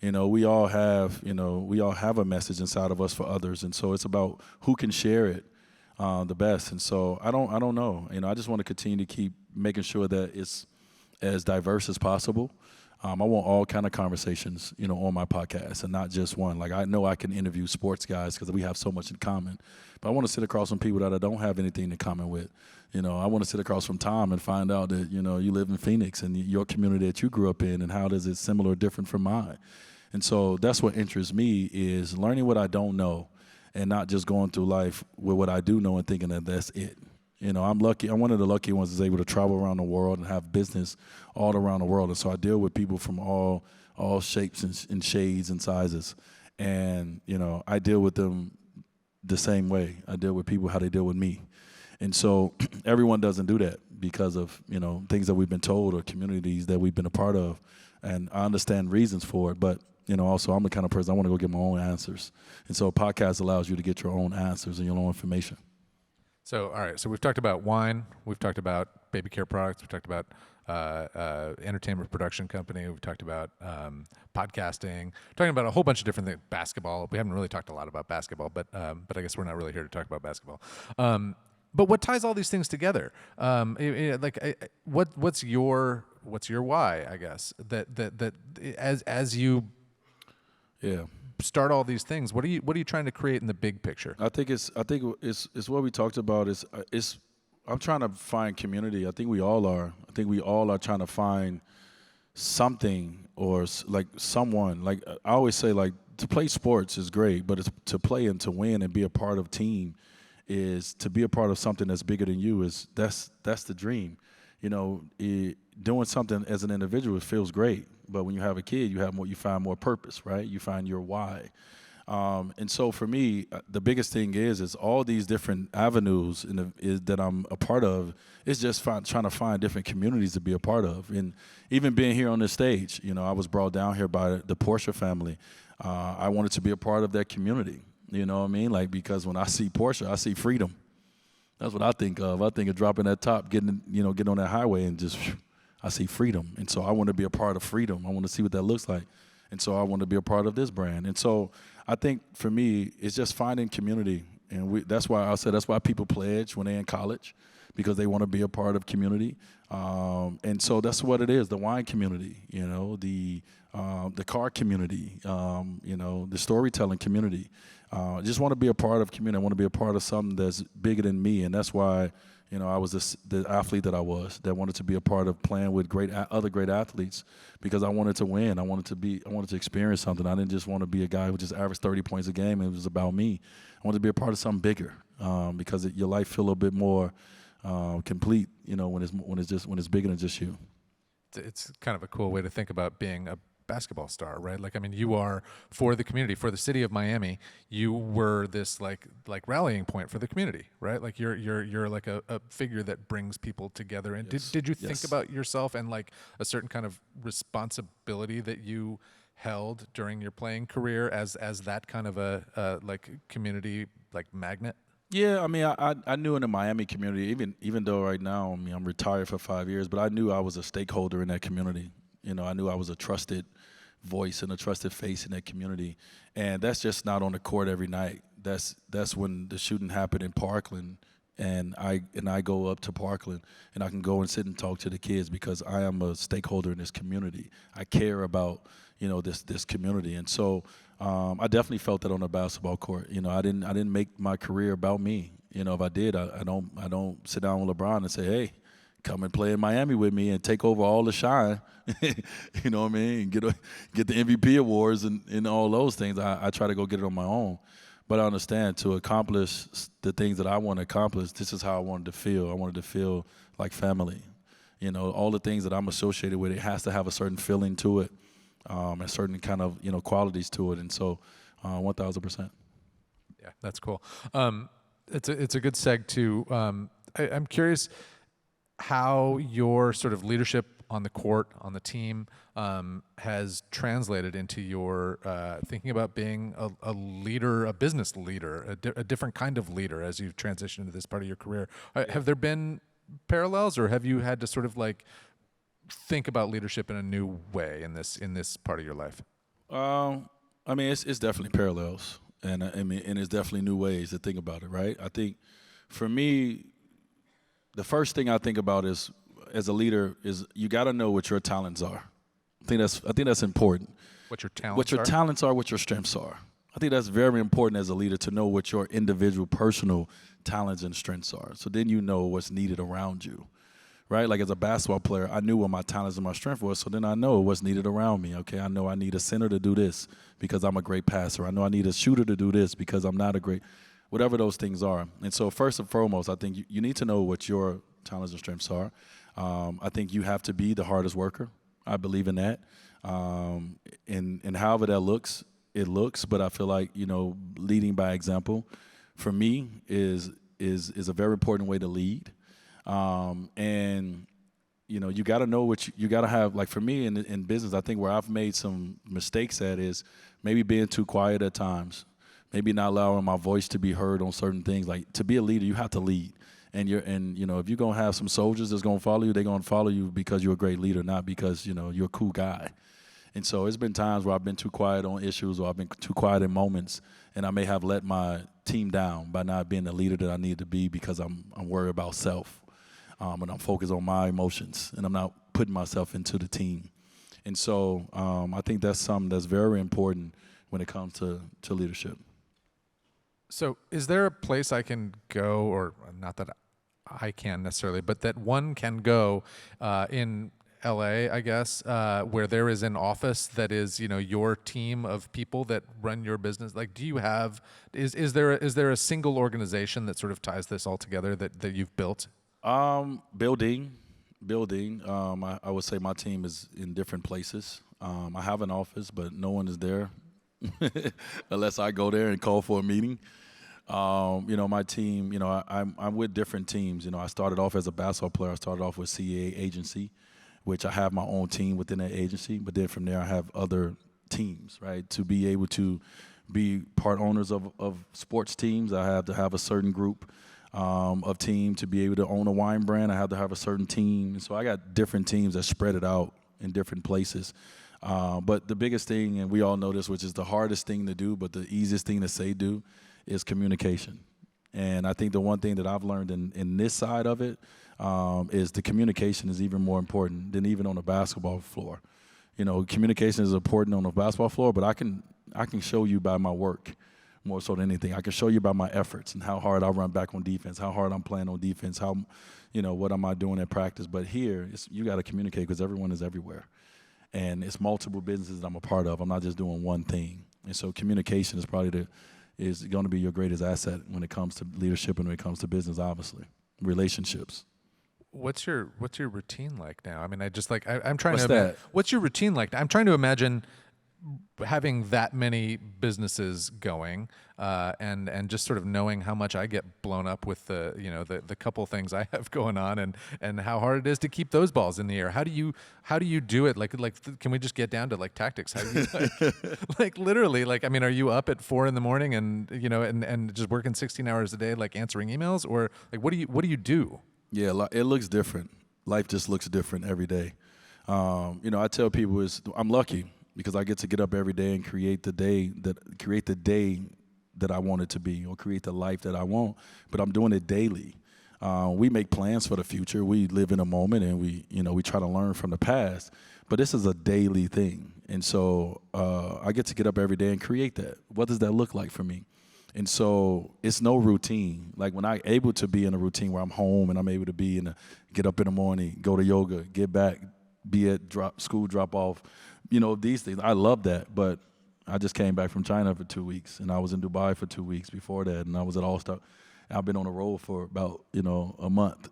K: We all have a message inside of us for others, and so it's about who can share it the best. And so I don't know. I just want to continue to keep making sure that it's as diverse as possible. I want all kind of conversations, on my podcast, and not just one. Like, I know I can interview sports guys because we have so much in common, but I want to sit across from people that I don't have anything in common with. I want to sit across from Tom and find out that, you live in Phoenix and your community that you grew up in, and how does it similar or different from mine. And so that's what interests me, is learning what I don't know and not just going through life with what I do know and thinking that that's it. I'm lucky. I'm one of the lucky ones that's able to travel around the world and have business all around the world. And so I deal with people from all shapes and shades and sizes. And, I deal with them the same way. I deal with people how they deal with me. And so everyone doesn't do that because of, things that we've been told or communities that we've been a part of. And I understand reasons for it, but, also I'm the kind of person, I want to go get my own answers. And so a podcast allows you to get your own answers and your own information.
M: So, all right, so we've talked about wine, we've talked about baby care products, we've talked about entertainment production company, we've talked about podcasting, talking about a whole bunch of different things, basketball. We haven't really talked a lot about basketball, but I guess we're not really here to talk about basketball. But what ties all these things together? What's your why? I guess that as you start all these things, what are you trying to create in the big picture?
K: I think it's what we talked about. I'm trying to find community. I think we all are. I think we all are trying to find something or like someone. Like I always say, like to play sports is great, but it's to play and to win and be a part of team is to be a part of something that's bigger than you. That's the dream. Doing something as an individual feels great, but when you have a kid, you find more purpose, right? You find your why. And so for me, the biggest thing is all these different avenues that I'm a part of. It's just trying to find different communities to be a part of. And even being here on this stage, I was brought down here by the Porsche family. I wanted to be a part of that community. You know what I mean? Like, because when I see Porsche, I see freedom. That's what I think of. I think of dropping that top, getting on that highway and just, I see freedom. And so I want to be a part of freedom. I want to see what that looks like. And so I want to be a part of this brand. And so I think for me, it's just finding community. And that's why people pledge when they're in college, because they want to be a part of community. And so that's what it is, the wine community, the car community, the storytelling community. I just want to be a part of community. I want to be a part of something that's bigger than me. And that's why, I was the athlete that I was, that wanted to be a part of playing with other great athletes, because I wanted to win. I wanted to experience something. I didn't just want to be a guy who just averaged 30 points a game. It was about me. I wanted to be a part of something bigger, because your life feel a little bit more complete, when it's bigger than just you.
M: It's kind of a cool way to think about being a basketball star, right? Like, I mean, you are for the community, for the city of Miami. You were this like rallying point for the community, right? Like you're like a figure that brings people together. And
K: Yes.
M: did you think about yourself and like a certain kind of responsibility that you held during your playing career as that kind of a like community like magnet?
K: Yeah, I mean, I knew in the Miami community, even though right now, I'm retired for 5 years, but I knew I was a stakeholder in that community. I knew I was a trusted voice and a trusted face in that community. And that's just not on the court every night. That's when the shooting happened in Parkland, and I go up to Parkland and I can go and sit and talk to the kids, because I am a stakeholder in this community. I care about, this community. And so I definitely felt that on the basketball court. I didn't make my career about me. If I did, I don't sit down with LeBron and say, hey, come and play in Miami with me and take over all the shine, you know what I mean, and get the MVP awards and all those things. I try to go get it on my own. But I understand, to accomplish the things that I want to accomplish, this is how I wanted to feel. I wanted to feel like family. All the things that I'm associated with, it has to have a certain feeling to it, and certain kind of, qualities to it. And so 1,000%.
M: Yeah, that's cool. It's a good seg to, I'm curious how your sort of leadership on the court, on the team, has translated into your thinking about being a leader, a business leader, a different kind of leader as you've transitioned into this part of your career. Have there been parallels, or have you had to sort of like think about leadership in a new way in this part of your life?
K: I mean, it's definitely parallels, and it's definitely new ways to think about it, right? I think for me, the first thing I think about is, as a leader, is you got to know what your talents are. I think that's important.
M: What your talents are?
K: What your talents are, what your strengths are. I think that's very important as a leader, to know what your individual, personal talents and strengths are. So then you know what's needed around you, right? Like as a basketball player, I knew what my talents and my strength was, so then I know what's needed around me, okay? I know I need a center to do this because I'm a great passer. I know I need a shooter to do this because I'm not a great, whatever those things are. And so first and foremost, I think you need to know what your talents and strengths are. I think you have to be the hardest worker. I believe in that. And however that looks, it looks, but I feel like, you know, leading by example for me is a very important way to lead. And you know, you got to know what you got to have. Like for me in business, I think where I've made some mistakes at is maybe being too quiet at times, maybe not allowing my voice to be heard on certain things. Like to be a leader, you have to lead. And you know, if you're gonna have some soldiers that's gonna follow you, they're gonna follow you because you're a great leader, not because, you know, you're a cool guy. And so it's been times where I've been too quiet on issues, or I've been too quiet in moments, and I may have let my team down by not being the leader that I need to be because I'm worried about self. And I'm focused on my emotions, and I'm not putting myself into the team. And so I think that's something that's very important when it comes to leadership.
M: So is there a place I can go, or not that I can necessarily, but that one can go in LA, I guess, where there is an office that is, you know, your team of people that run your business? Like, do you have, is there a single organization that sort of ties this all together that you've built?
K: Building. I would say my team is in different places. I have an office, but no one is there unless I go there and call for a meeting. You know, my team, you know, I'm with different teams. You know, I started off as a basketball player. I started off with CAA agency, which I have my own team within that agency. But then from there, I have other teams, right? To be able to be part owners of sports teams, I have to have a certain group of team. To be able to own a wine brand, I have to have a certain team. So I got different teams that spread it out in different places. But the biggest thing, and we all know this, which is the hardest thing to do, but the easiest thing to say do, is communication. And I think the one thing that I've learned in this side of it is the communication is even more important than even on the basketball floor. You know, communication is important on the basketball floor, but I can show you by my work more so than anything. I can show you by my efforts and how hard I run back on defense, how hard I'm playing on defense, how, you know, what am I doing at practice. But here, you got to communicate because everyone is everywhere. And it's multiple businesses that I'm a part of. I'm not just doing one thing. And so communication is probably is going to be your greatest asset when it comes to leadership and when it comes to business, obviously. Relationships.
M: What's your routine like now? I mean, I'm trying
K: What's
M: to
K: that?
M: What's your routine like? I'm trying to imagine having that many businesses going, and just sort of knowing how much I get blown up with the couple things I have going on, and how hard it is to keep those balls in the air. How do you do it? Like, can we just get down to like tactics? How do you like literally, like, I mean, are you up at 4 a.m. and and just working 16 hours a day, like answering emails, or like what do you do?
K: Yeah, it looks different. Life just looks different every day. I tell people I'm lucky because I get to get up every day and create the day that I want it to be, or create the life that I want. But I'm doing it daily. We make plans for the future. We live in a moment, and we try to learn from the past. But this is a daily thing, and so I get to get up every day and create that. What does that look like for me? And so it's no routine. Like when I'm able to be in a routine where I'm home and I'm able to get up in the morning, go to yoga, get back, be at school drop off, these things. I love that, but I just came back from China for 2 weeks, and I was in Dubai for 2 weeks before that, and I was at All-Star. I've been on the road for about, a month.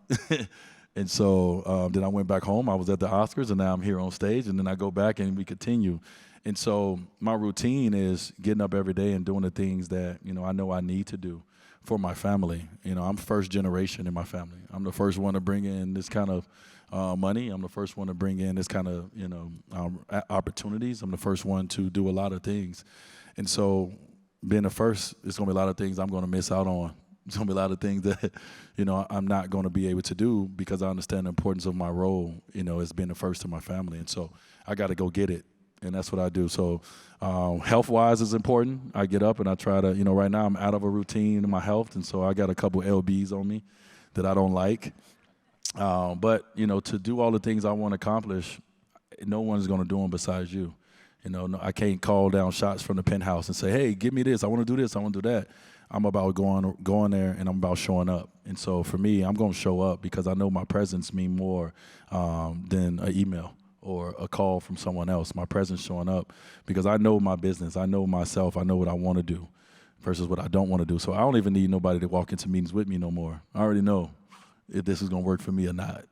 K: And so then I went back home. I was at the Oscars, and now I'm here on stage, and then I go back and we continue. And so my routine is getting up every day and doing the things that, I know I need to do for my family. I'm first generation in my family. I'm the first one to bring in this kind of money. I'm the first one to bring in this kind of, opportunities. I'm the first one to do a lot of things. And so being the first, there's going to be a lot of things I'm going to miss out on. There's going to be a lot of things that, I'm not going to be able to do because I understand the importance of my role, as being the first in my family. And so I got to go get it. And that's what I do. So health-wise is important. I get up and I try to, right now I'm out of a routine in my health. And so I got a couple LBs on me that I don't like. But, to do all the things I want to accomplish, no one's going to do them besides you. I can't call down shots from the penthouse and say, hey, give me this. I want to do this. I want to do that. I'm about going there, and I'm about showing up. And so for me, I'm going to show up because I know my presence means more than an email or a call from someone else. My presence showing up because I know my business. I know myself. I know what I want to do versus what I don't want to do. So I don't even need nobody to walk into meetings with me no more. I already know if this is going to work for me or not,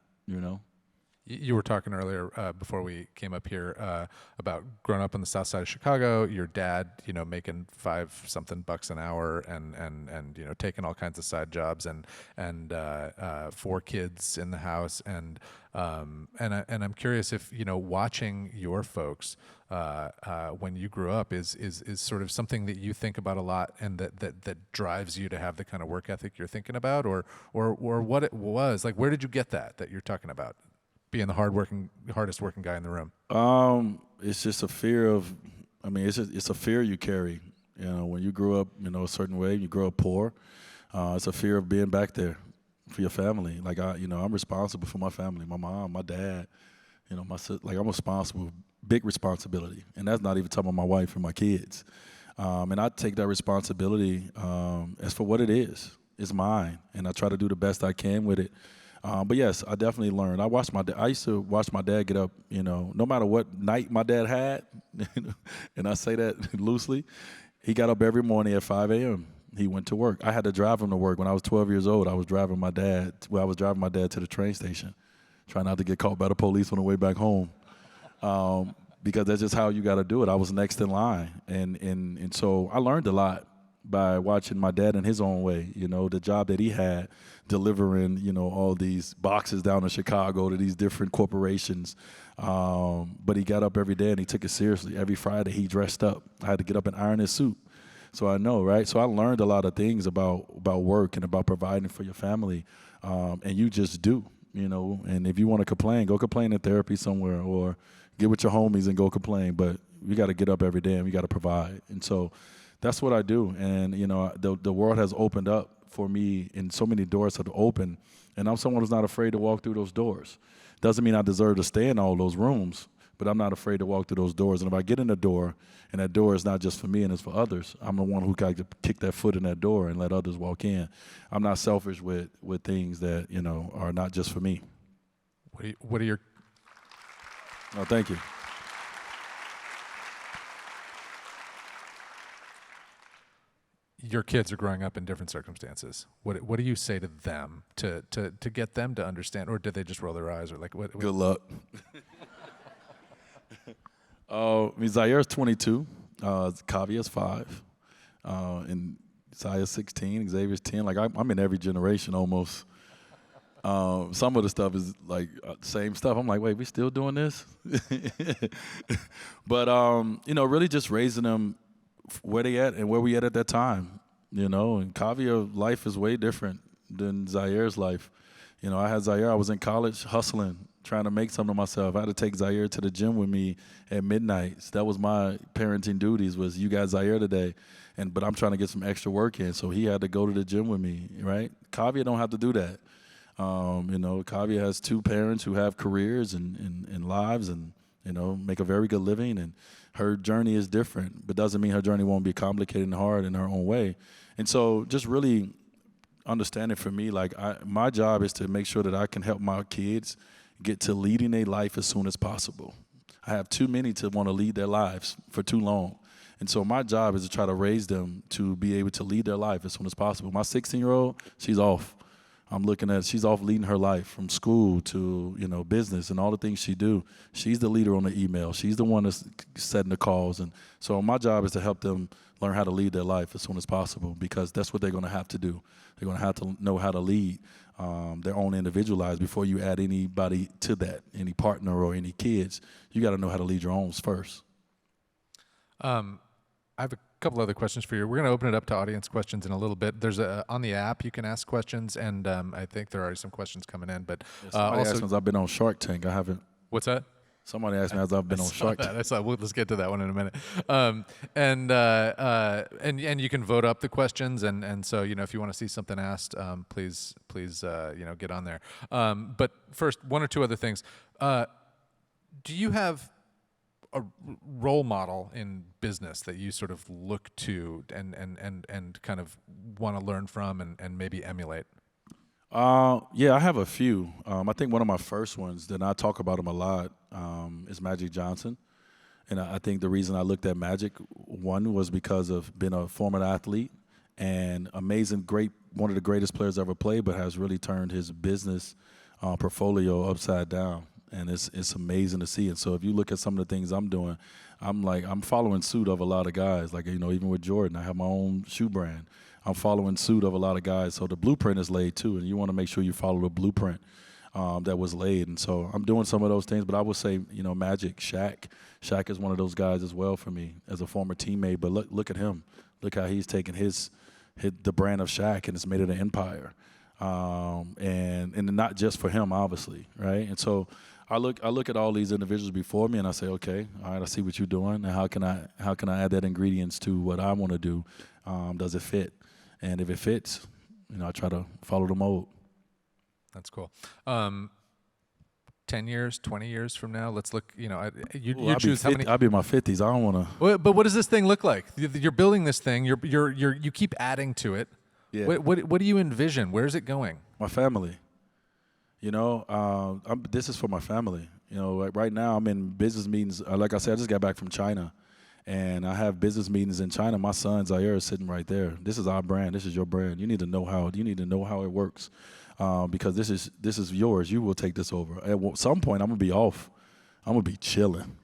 M: You were talking earlier before we came up here about growing up on the south side of Chicago, your dad, making $5-something an hour and taking all kinds of side jobs and 4 kids in the house. And I'm curious if, watching your folks when you grew up is sort of something that you think about a lot and that drives you to have the kind of work ethic you're thinking about, or what it was. Like, where did you get that you're talking about? Being the hardest working guy in the room.
K: It's just a fear of, it's a fear you carry. When you grew up, a certain way, you grow up poor. It's a fear of being back there for your family. Like I'm responsible for my family, my mom, my dad, my sister. Like I'm responsible, big responsibility, and that's not even talking about my wife and my kids. And I take that responsibility as for what it is. It's mine, and I try to do the best I can with it. But yes, I definitely learned. I used to watch my dad get up, no matter what night my dad had, and I say that loosely, he got up every morning at 5 a.m. He went to work. I had to drive him to work. When I was 12 years old, I was driving my dad to the train station, trying not to get caught by the police on the way back home, because that's just how you got to do it. I was next in line, and so I learned a lot by watching my dad in his own way, the job that he had delivering, all these boxes down in Chicago to these different corporations. But he got up every day and he took it seriously. Every Friday he dressed up. I had to get up and iron his suit. So I know, right? So I learned a lot of things about work and about providing for your family. And you just do, and if you want to complain, go complain in therapy somewhere or get with your homies and go complain. But you got to get up every day and we got to provide. And so that's what I do. And, the world has opened up for me and so many doors have opened. And I'm someone who's not afraid to walk through those doors. Doesn't mean I deserve to stay in all those rooms, but I'm not afraid to walk through those doors. And if I get in the door and that door is not just for me and it's for others, I'm the one who got to kick that foot in that door and let others walk in. I'm not selfish with things that, are not just for me.
M: What are your...
K: Oh, thank you.
M: Your kids are growing up in different circumstances. What do you say to them to get them to understand, or did they just roll their eyes, or like what?
K: Good luck. Zaire's 22, Kavia's 5, and Zaya's 16, Xavier's 10. Like I'm in every generation almost. Some of the stuff is like same stuff. I'm like, wait, we still doing this? But really just raising them where they at and where we at that time, and Kavia's life is way different than Zaire's life. I had Zaire, I was in college hustling, trying to make something of myself. I had to take Zaire to the gym with me at midnight. So that was my parenting duties, was you got Zaire today, but I'm trying to get some extra work in, so he had to go to the gym with me, right? Kavia don't have to do that. Kavia has 2 parents who have careers and lives and, make a very good living, and her journey is different, but doesn't mean her journey won't be complicated and hard in her own way. And so just really understanding for me, like my job is to make sure that I can help my kids get to leading their life as soon as possible. I have too many to want to lead their lives for too long. And so my job is to try to raise them to be able to lead their life as soon as possible. My 16-year-old, she's off. She's off leading her life from school to, business and all the things she do. She's the leader on the email. She's the one that's setting the calls. And so my job is to help them learn how to lead their life as soon as possible, because that's what they're going to have to do. They're going to have to know how to lead their own individual lives before you add anybody to that, any partner or any kids. You got to know how to lead your own first.
M: I have a couple other questions for you. We're going to open it up to audience questions in a little bit. There's on the app you can ask questions, and I think there are already some questions coming in. But
K: somebody asked me, I've been on Shark Tank. I haven't.
M: What's that?
K: Somebody asked me as I've been on Shark Tank.
M: Let's get to that one in a minute. And you can vote up the questions, and so if you want to see something asked, please get on there. But first, 1 or 2 other things. Do you have a role model in business that you sort of look to and kind of want to learn from and maybe emulate?
K: Yeah, I have a few. I think one of my first ones, that I talk about him a lot, is Magic Johnson. And I think the reason I looked at Magic, one, was because of being a former athlete and one of the greatest players ever played, but has really turned his business portfolio upside down. and it's amazing to see. And so if you look at some of the things I'm doing, I'm following suit of a lot of guys. Like, you know, even with Jordan, I have my own shoe brand. I'm following suit of a lot of guys. So the blueprint is laid too, and you want to make sure you follow the blueprint that was laid. And so I'm doing some of those things, but I would say, you know, Magic, Shaq is one of those guys as well for me as a former teammate. But look at him. Look how he's taken the brand of Shaq and it's made it an empire. And not just for him, obviously, right? And so I look at all these individuals before me and I say, okay, all right, I see what you're doing, and how can I add that ingredients to what I want to do? Does it fit? And if it fits, you know, I try to follow the mold.
M: That's cool. 10 years, 20 years from now, let's look, you know, you choose how many.
K: I'll be in my 50s. I don't want
M: to. But what does this thing look like? You're building this thing. You keep adding to it.
K: Yeah.
M: What do you envision? Where's it going?
K: My family. You know, this is for my family. You know, right now I'm in business meetings. Like I said, I just got back from China, and I have business meetings in China. My son Zaire is sitting right there. This is our brand. This is your brand. You need to know how. You need to know how it works, because this is yours. You will take this over. At some point, I'm gonna be off. I'm gonna be chilling.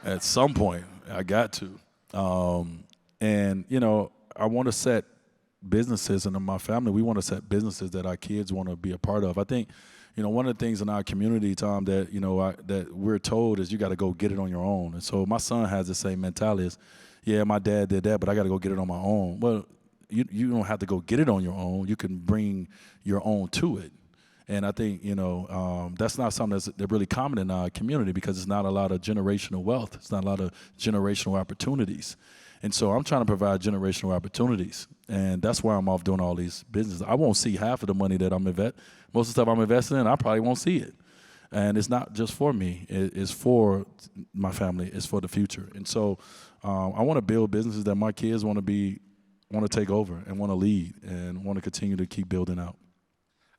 K: At some point, I got to. And you know, I want to set businesses, and in my family, we want to set businesses that our kids want to be a part of. I think, you know, one of the things in our community, Tom, that, you know, that we're told is you got to go get it on your own. And so my son has the same mentality as, yeah, my dad did that, but I got to go get it on my own. Well, you don't have to go get it on your own. You can bring your own to it. And I think, you know, that's not something that's really common in our community, because it's not a lot of generational wealth. It's not a lot of generational opportunities. And so I'm trying to provide generational opportunities. And that's why I'm off doing all these businesses. I won't see half of the money that I'm investing. Most of the stuff I'm investing in, I probably won't see it. And it's not just for me. It's for my family. It's for the future. And so I want to build businesses that my kids want to take over and want to lead and want to continue to keep building out.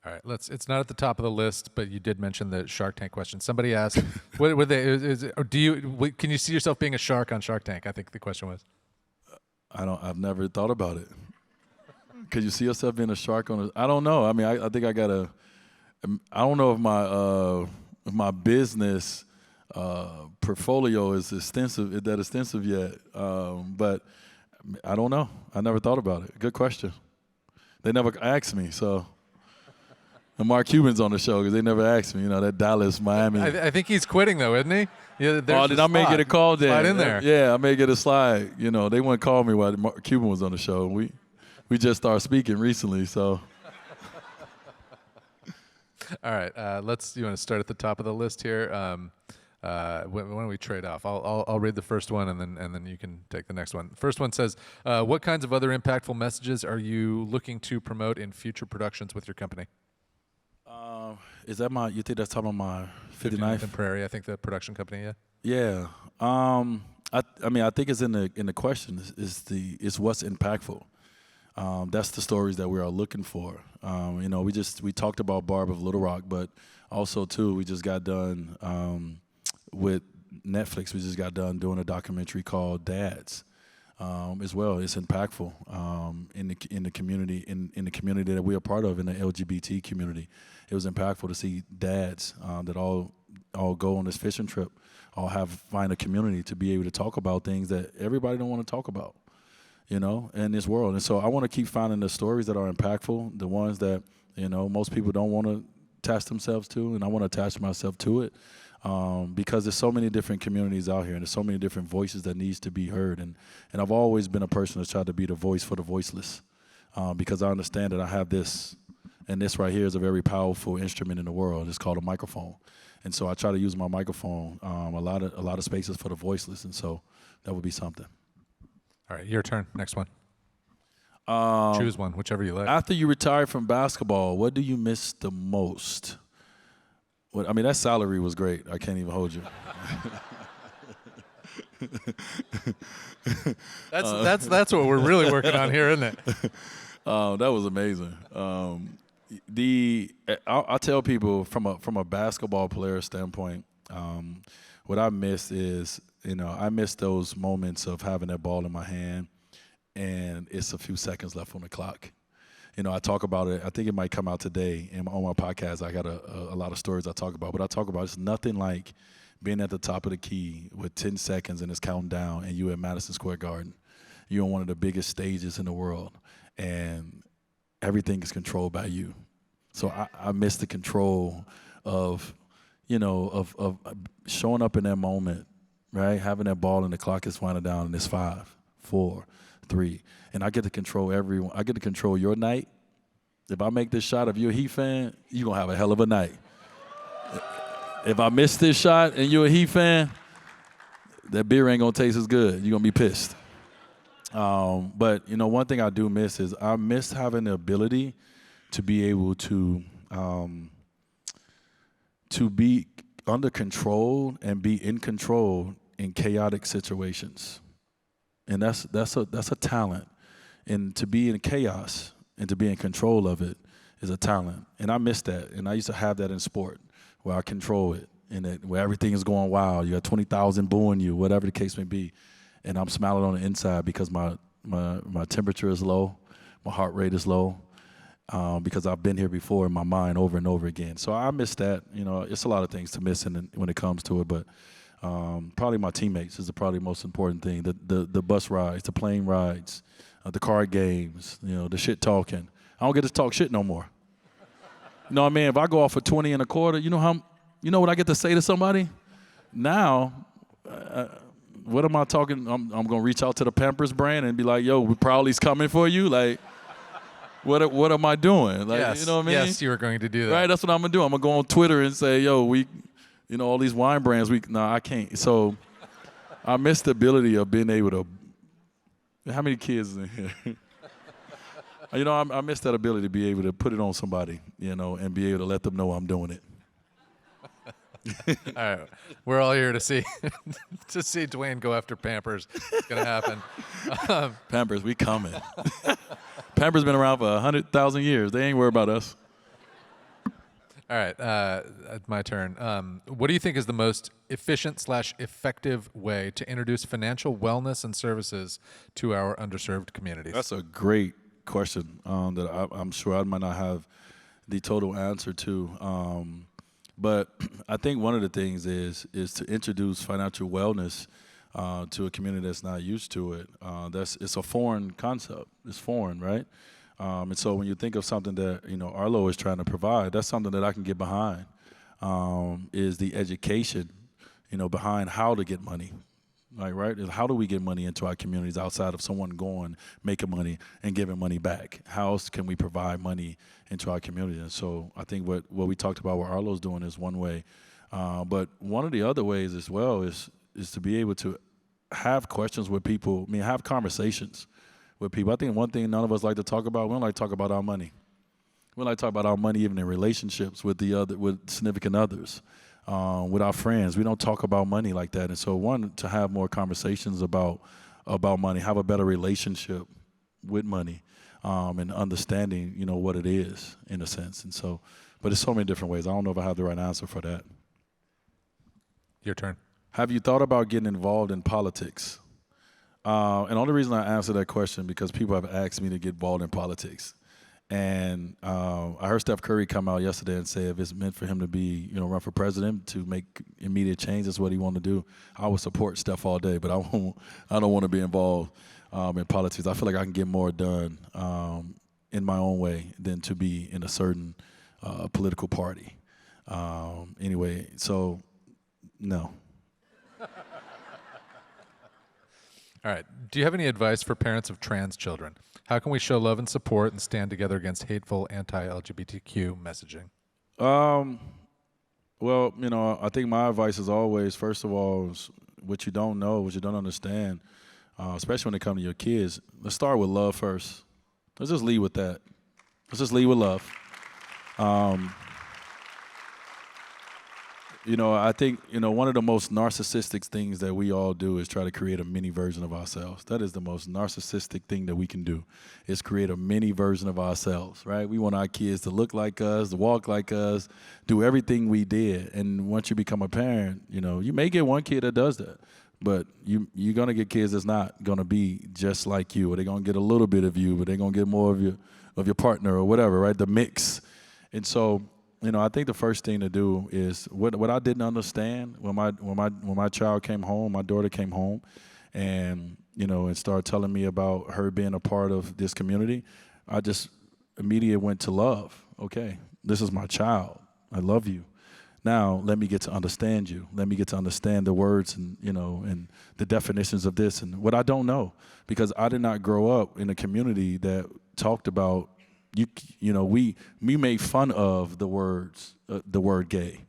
M: All right, it's not at the top of the list, but you did mention the Shark Tank question. Somebody asked, can you see yourself being a shark on Shark Tank? I think the question was.
K: I've never thought about it. Could you see yourself being a shark on I don't know. I mean, I think I don't know if my business portfolio is that extensive yet. But I don't know. I never thought about it. Good question. They never asked me, so. And Mark Cuban's on the show because they never asked me, you know, that Dallas, Miami.
M: I think he's quitting, though, isn't he? Yeah,
K: I may get a call then.
M: Slide in there.
K: Yeah, I may get a slide. You know, they wouldn't call me while Mark Cuban was on the show. We just started speaking recently, so.
M: All right, you want to start at the top of the list here? Why don't we trade off? I'll read the first one, and then you can take the next one. First one says, what kinds of other impactful messages are you looking to promote in future productions with your company?
K: Is that you think that's talking about my 59th
M: and Prairie? I think the production company. Yeah.
K: Yeah. I mean, I think it's in the question is what's impactful. That's the stories that we are looking for. You know, we talked about Barb of Little Rock, but also too, we just got done with Netflix. We just got done doing a documentary called Dads. As well, it's impactful in the community in the community that we are part of, in the LGBT community. It was impactful to see dads that all go on this fishing trip, all find a community to be able to talk about things that everybody don't want to talk about, you know, in this world. And so I want to keep finding the stories that are impactful, the ones that, you know, most people don't want to attach themselves to, and I want to attach myself to it. Because there's so many different communities out here, and there's so many different voices that needs to be heard. And I've always been a person that's tried to be the voice for the voiceless, because I understand that I have this, and this right here is a very powerful instrument in the world. It's called a microphone. And so I try to use my microphone a lot of spaces for the voiceless, and so that would be something.
M: All right, your turn. Next one. Choose one, whichever you like.
K: After you retire from basketball, what do you miss the most? I mean, that salary was great. I can't even hold you.
M: That's what we're really working on here, isn't it?
K: That was amazing. I tell people from a basketball player standpoint, what I miss is, you know, I miss those moments of having that ball in my hand, and it's a few seconds left on the clock. I talk about it. I think it might come out today on my podcast. I got a lot of stories I talk about, but I talk about it's nothing like being at the top of the key with 10 seconds and it's counting down, and you at Madison Square Garden. You're on one of the biggest stages in the world, and everything is controlled by you. So I miss the control of, of showing up in that moment, right? Having that ball and the clock is winding down and it's 5, 4, 3. And I get to control everyone. I get to control your night. If I make this shot, if you're a Heat fan, you're going to have a hell of a night. If I miss this shot and you're a Heat fan, that beer ain't going to taste as good. You're going to be pissed. But, one thing I do miss is I miss having the ability to be able to be under control and be in control in chaotic situations. And that's a talent. And to be in chaos and to be in control of it is a talent. And I miss that. And I used to have that in sport where I control it and where everything is going wild. You got 20,000 booing you, whatever the case may be. And I'm smiling on the inside because my temperature is low, my heart rate is low, because I've been here before in my mind over and over again. So I miss that. It's a lot of things to miss when it comes to it, but probably my teammates is probably the most important thing. The bus rides, the plane rides, the card games, the shit talking. I don't get to talk shit no more. You know what I mean? If I go off for 20 and a quarter, you know what I get to say to somebody? Now, what am I talking? I'm going to reach out to the Pampers brand and be like, yo, Prowley's coming for you. Like, what am I doing? Like,
M: yes,
K: you know what I mean?
M: Yes, you were going to do that.
K: Right, that's what I'm going to do. I'm going to go on Twitter and say, yo, all these wine brands, I can't. So I miss the ability of being able to, how many kids is in here? I miss that ability to be able to put it on somebody, and be able to let them know I'm doing it.
M: All right, we're all here to see Dwayne go after Pampers. It's gonna happen.
K: Pampers, we coming. Pampers been around for 100,000 years. They ain't worried about us.
M: All right, my turn. What do you think is the most efficient/effective way to introduce financial wellness and services to our underserved communities?
K: That's a great question that I'm sure I might not have the total answer to. But I think one of the things is to introduce financial wellness to a community that's not used to it. It's a foreign concept. It's foreign, right? And so when you think of something that Arlo is trying to provide, that's something that I can get behind. Is the education, behind how to get money. Like, right? How do we get money into our communities outside of someone going, making money, and giving money back? How else can we provide money into our community? And so I think what we talked about, what Arlo's doing is one way. But one of the other ways as well is to be able to have questions with people, have conversations with people. I think one thing none of us like to talk about, we don't like to talk about our money. We don't like to talk about our money even in relationships with significant others. With our friends, we don't talk about money like that. And so to have more conversations about money, have a better relationship with money, and understanding, what it is in a sense. And so, but there's so many different ways. I don't know if I have the right answer for that.
M: Your turn.
K: Have you thought about getting involved in politics? And the only reason I answer that question because people have asked me to get involved in politics. And I heard Steph Curry come out yesterday and say if it's meant for him to be, run for president to make immediate change, that's what he want to do. I would support Steph all day, but I don't want to be involved in politics. I feel like I can get more done in my own way than to be in a certain political party. Anyway, so no.
M: All right. Do you have any advice for parents of trans children? How can we show love and support and stand together against hateful anti-LGBTQ messaging?
K: Well, I think my advice is always, first of all, is what you don't know, what you don't understand, especially when it comes to your kids, let's start with love first. Let's just lead with that. Let's just lead with love. I think, one of the most narcissistic things that we all do is try to create a mini version of ourselves. That is the most narcissistic thing that we can do, is create a mini version of ourselves, right? We want our kids to look like us, to walk like us, do everything we did. And once you become a parent, you may get one kid that does that, but you're going to get kids that's not going to be just like you, or they're going to get a little bit of you, but they're going to get more your partner or whatever, right? The mix. And so, I think the first thing to do is what I didn't understand when my child came home, my daughter came home, and and started telling me about her being a part of this community. I just immediately went to love. Okay, this is my child. I love you. Now let me get to understand you. Let me get to understand the words and and the definitions of this and what I don't know, because I did not grow up in a community that talked about we made fun of the word gay.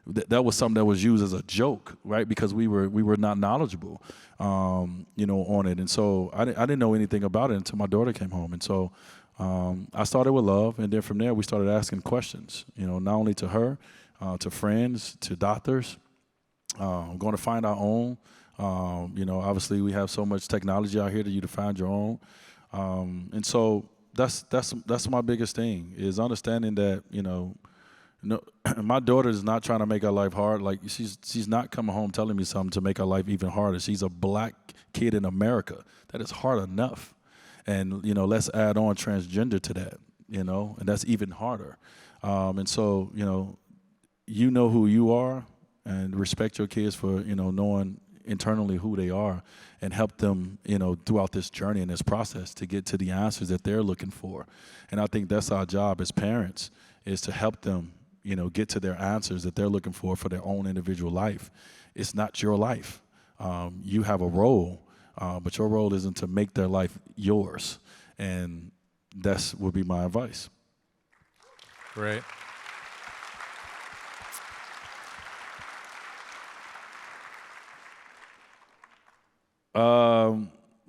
K: That was something that was used as a joke, right? Because we were not knowledgeable, on it. And so I didn't know anything about it until my daughter came home. And so I started with love, and then from there we started asking questions, not only to her, to friends, to doctors, going to find our own. Obviously we have so much technology out here that you to find your own. And so that's my biggest thing, is understanding that, no, my daughter is not trying to make her life hard. Like, she's not coming home telling me something to make her life even harder. She's a black kid in America. That is hard enough. And, let's add on transgender to that, and that's even harder. And so, you know who you are, and respect your kids for, knowing internally who they are, and help them, throughout this journey and this process to get to the answers that they're looking for. And I think that's our job as parents, is to help them, get to their answers that they're looking for their own individual life. It's not your life. You have a role, but your role isn't to make their life yours. And that would be my advice.
M: Great.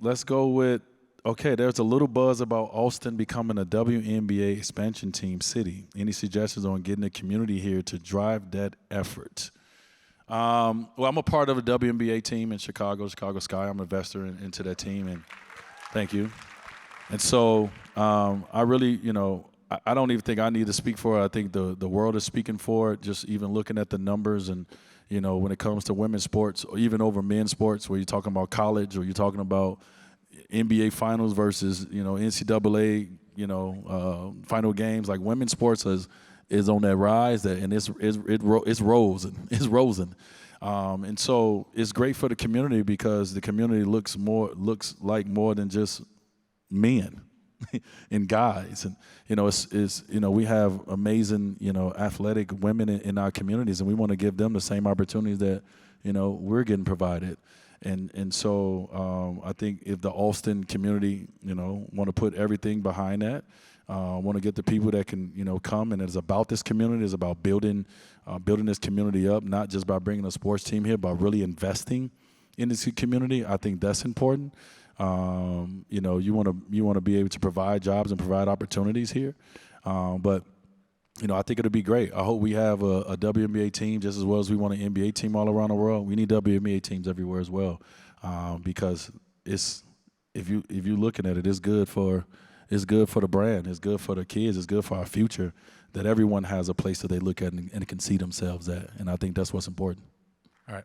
K: Let's go with, okay, there's a little buzz about Austin becoming a WNBA expansion team city. Any suggestions on getting the community here to drive that effort? Well, I'm a part of a WNBA team in Chicago Sky. I'm an investor into that team, and thank you. And so I really, I don't even think I need to speak for it. I think the world is speaking for it, just even looking at the numbers. And when it comes to women's sports, or even over men's sports, where you're talking about college, or you're talking about NBA finals versus, NCAA, final games, like women's sports is on that rise, and it's rosing. And so it's great for the community, because the community looks like more than just men and guys. And, we have amazing, athletic women in our communities, and we want to give them the same opportunities that, we're getting provided. And so I think if the Austin community, want to put everything behind that, want to get the people that can, come, and it's about this community, it's about building this community up, not just by bringing a sports team here, but really investing in this community. I think that's important. You want to be able to provide jobs and provide opportunities here, but I think it'll be great. I hope we have a WNBA team just as well as we want an NBA team all around the world. We need WNBA teams everywhere as well, because if you're looking at it, it's good for the brand, it's good for the kids, it's good for our future, that everyone has a place that they look at and can see themselves at, and I think that's what's important.
M: All right.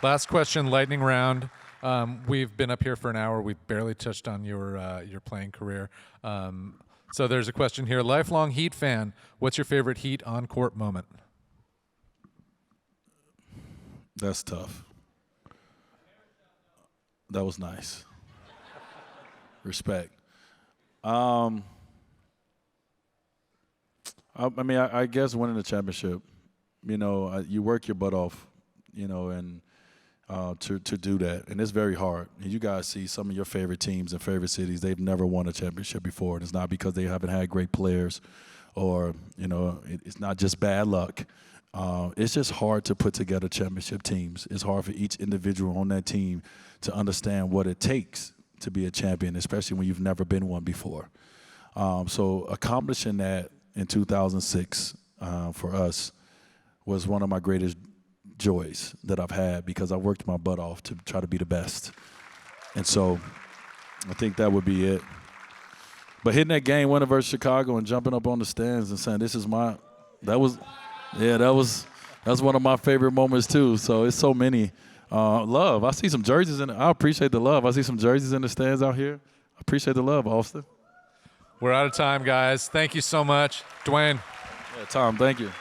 M: Last question, lightning round. We've been up here for an hour. We've barely touched on your playing career. So there's a question here. Lifelong Heat fan. What's your favorite Heat on-court moment?
K: That's tough. That was nice. Respect. I guess winning the championship. You work your butt off, and to do that, and it's very hard. And you guys see some of your favorite teams and favorite cities, they've never won a championship before, and it's not because they haven't had great players, or it's not just bad luck. It's just hard to put together championship teams. It's hard for each individual on that team to understand what it takes to be a champion, especially when you've never been one before. So accomplishing that in 2006 for us was one of my greatest joys that I've had, because I worked my butt off to try to be the best. And so I think that would be it. But hitting that game winner versus Chicago and jumping up on the stands and saying, that was one of my favorite moments too. So it's so many. Love. I see some jerseys I appreciate the love. I see some jerseys in the stands out here. appreciate the love, Austin.
M: We're out of time, guys. Thank you so much. Dwayne.
K: Yeah, Tom, thank you.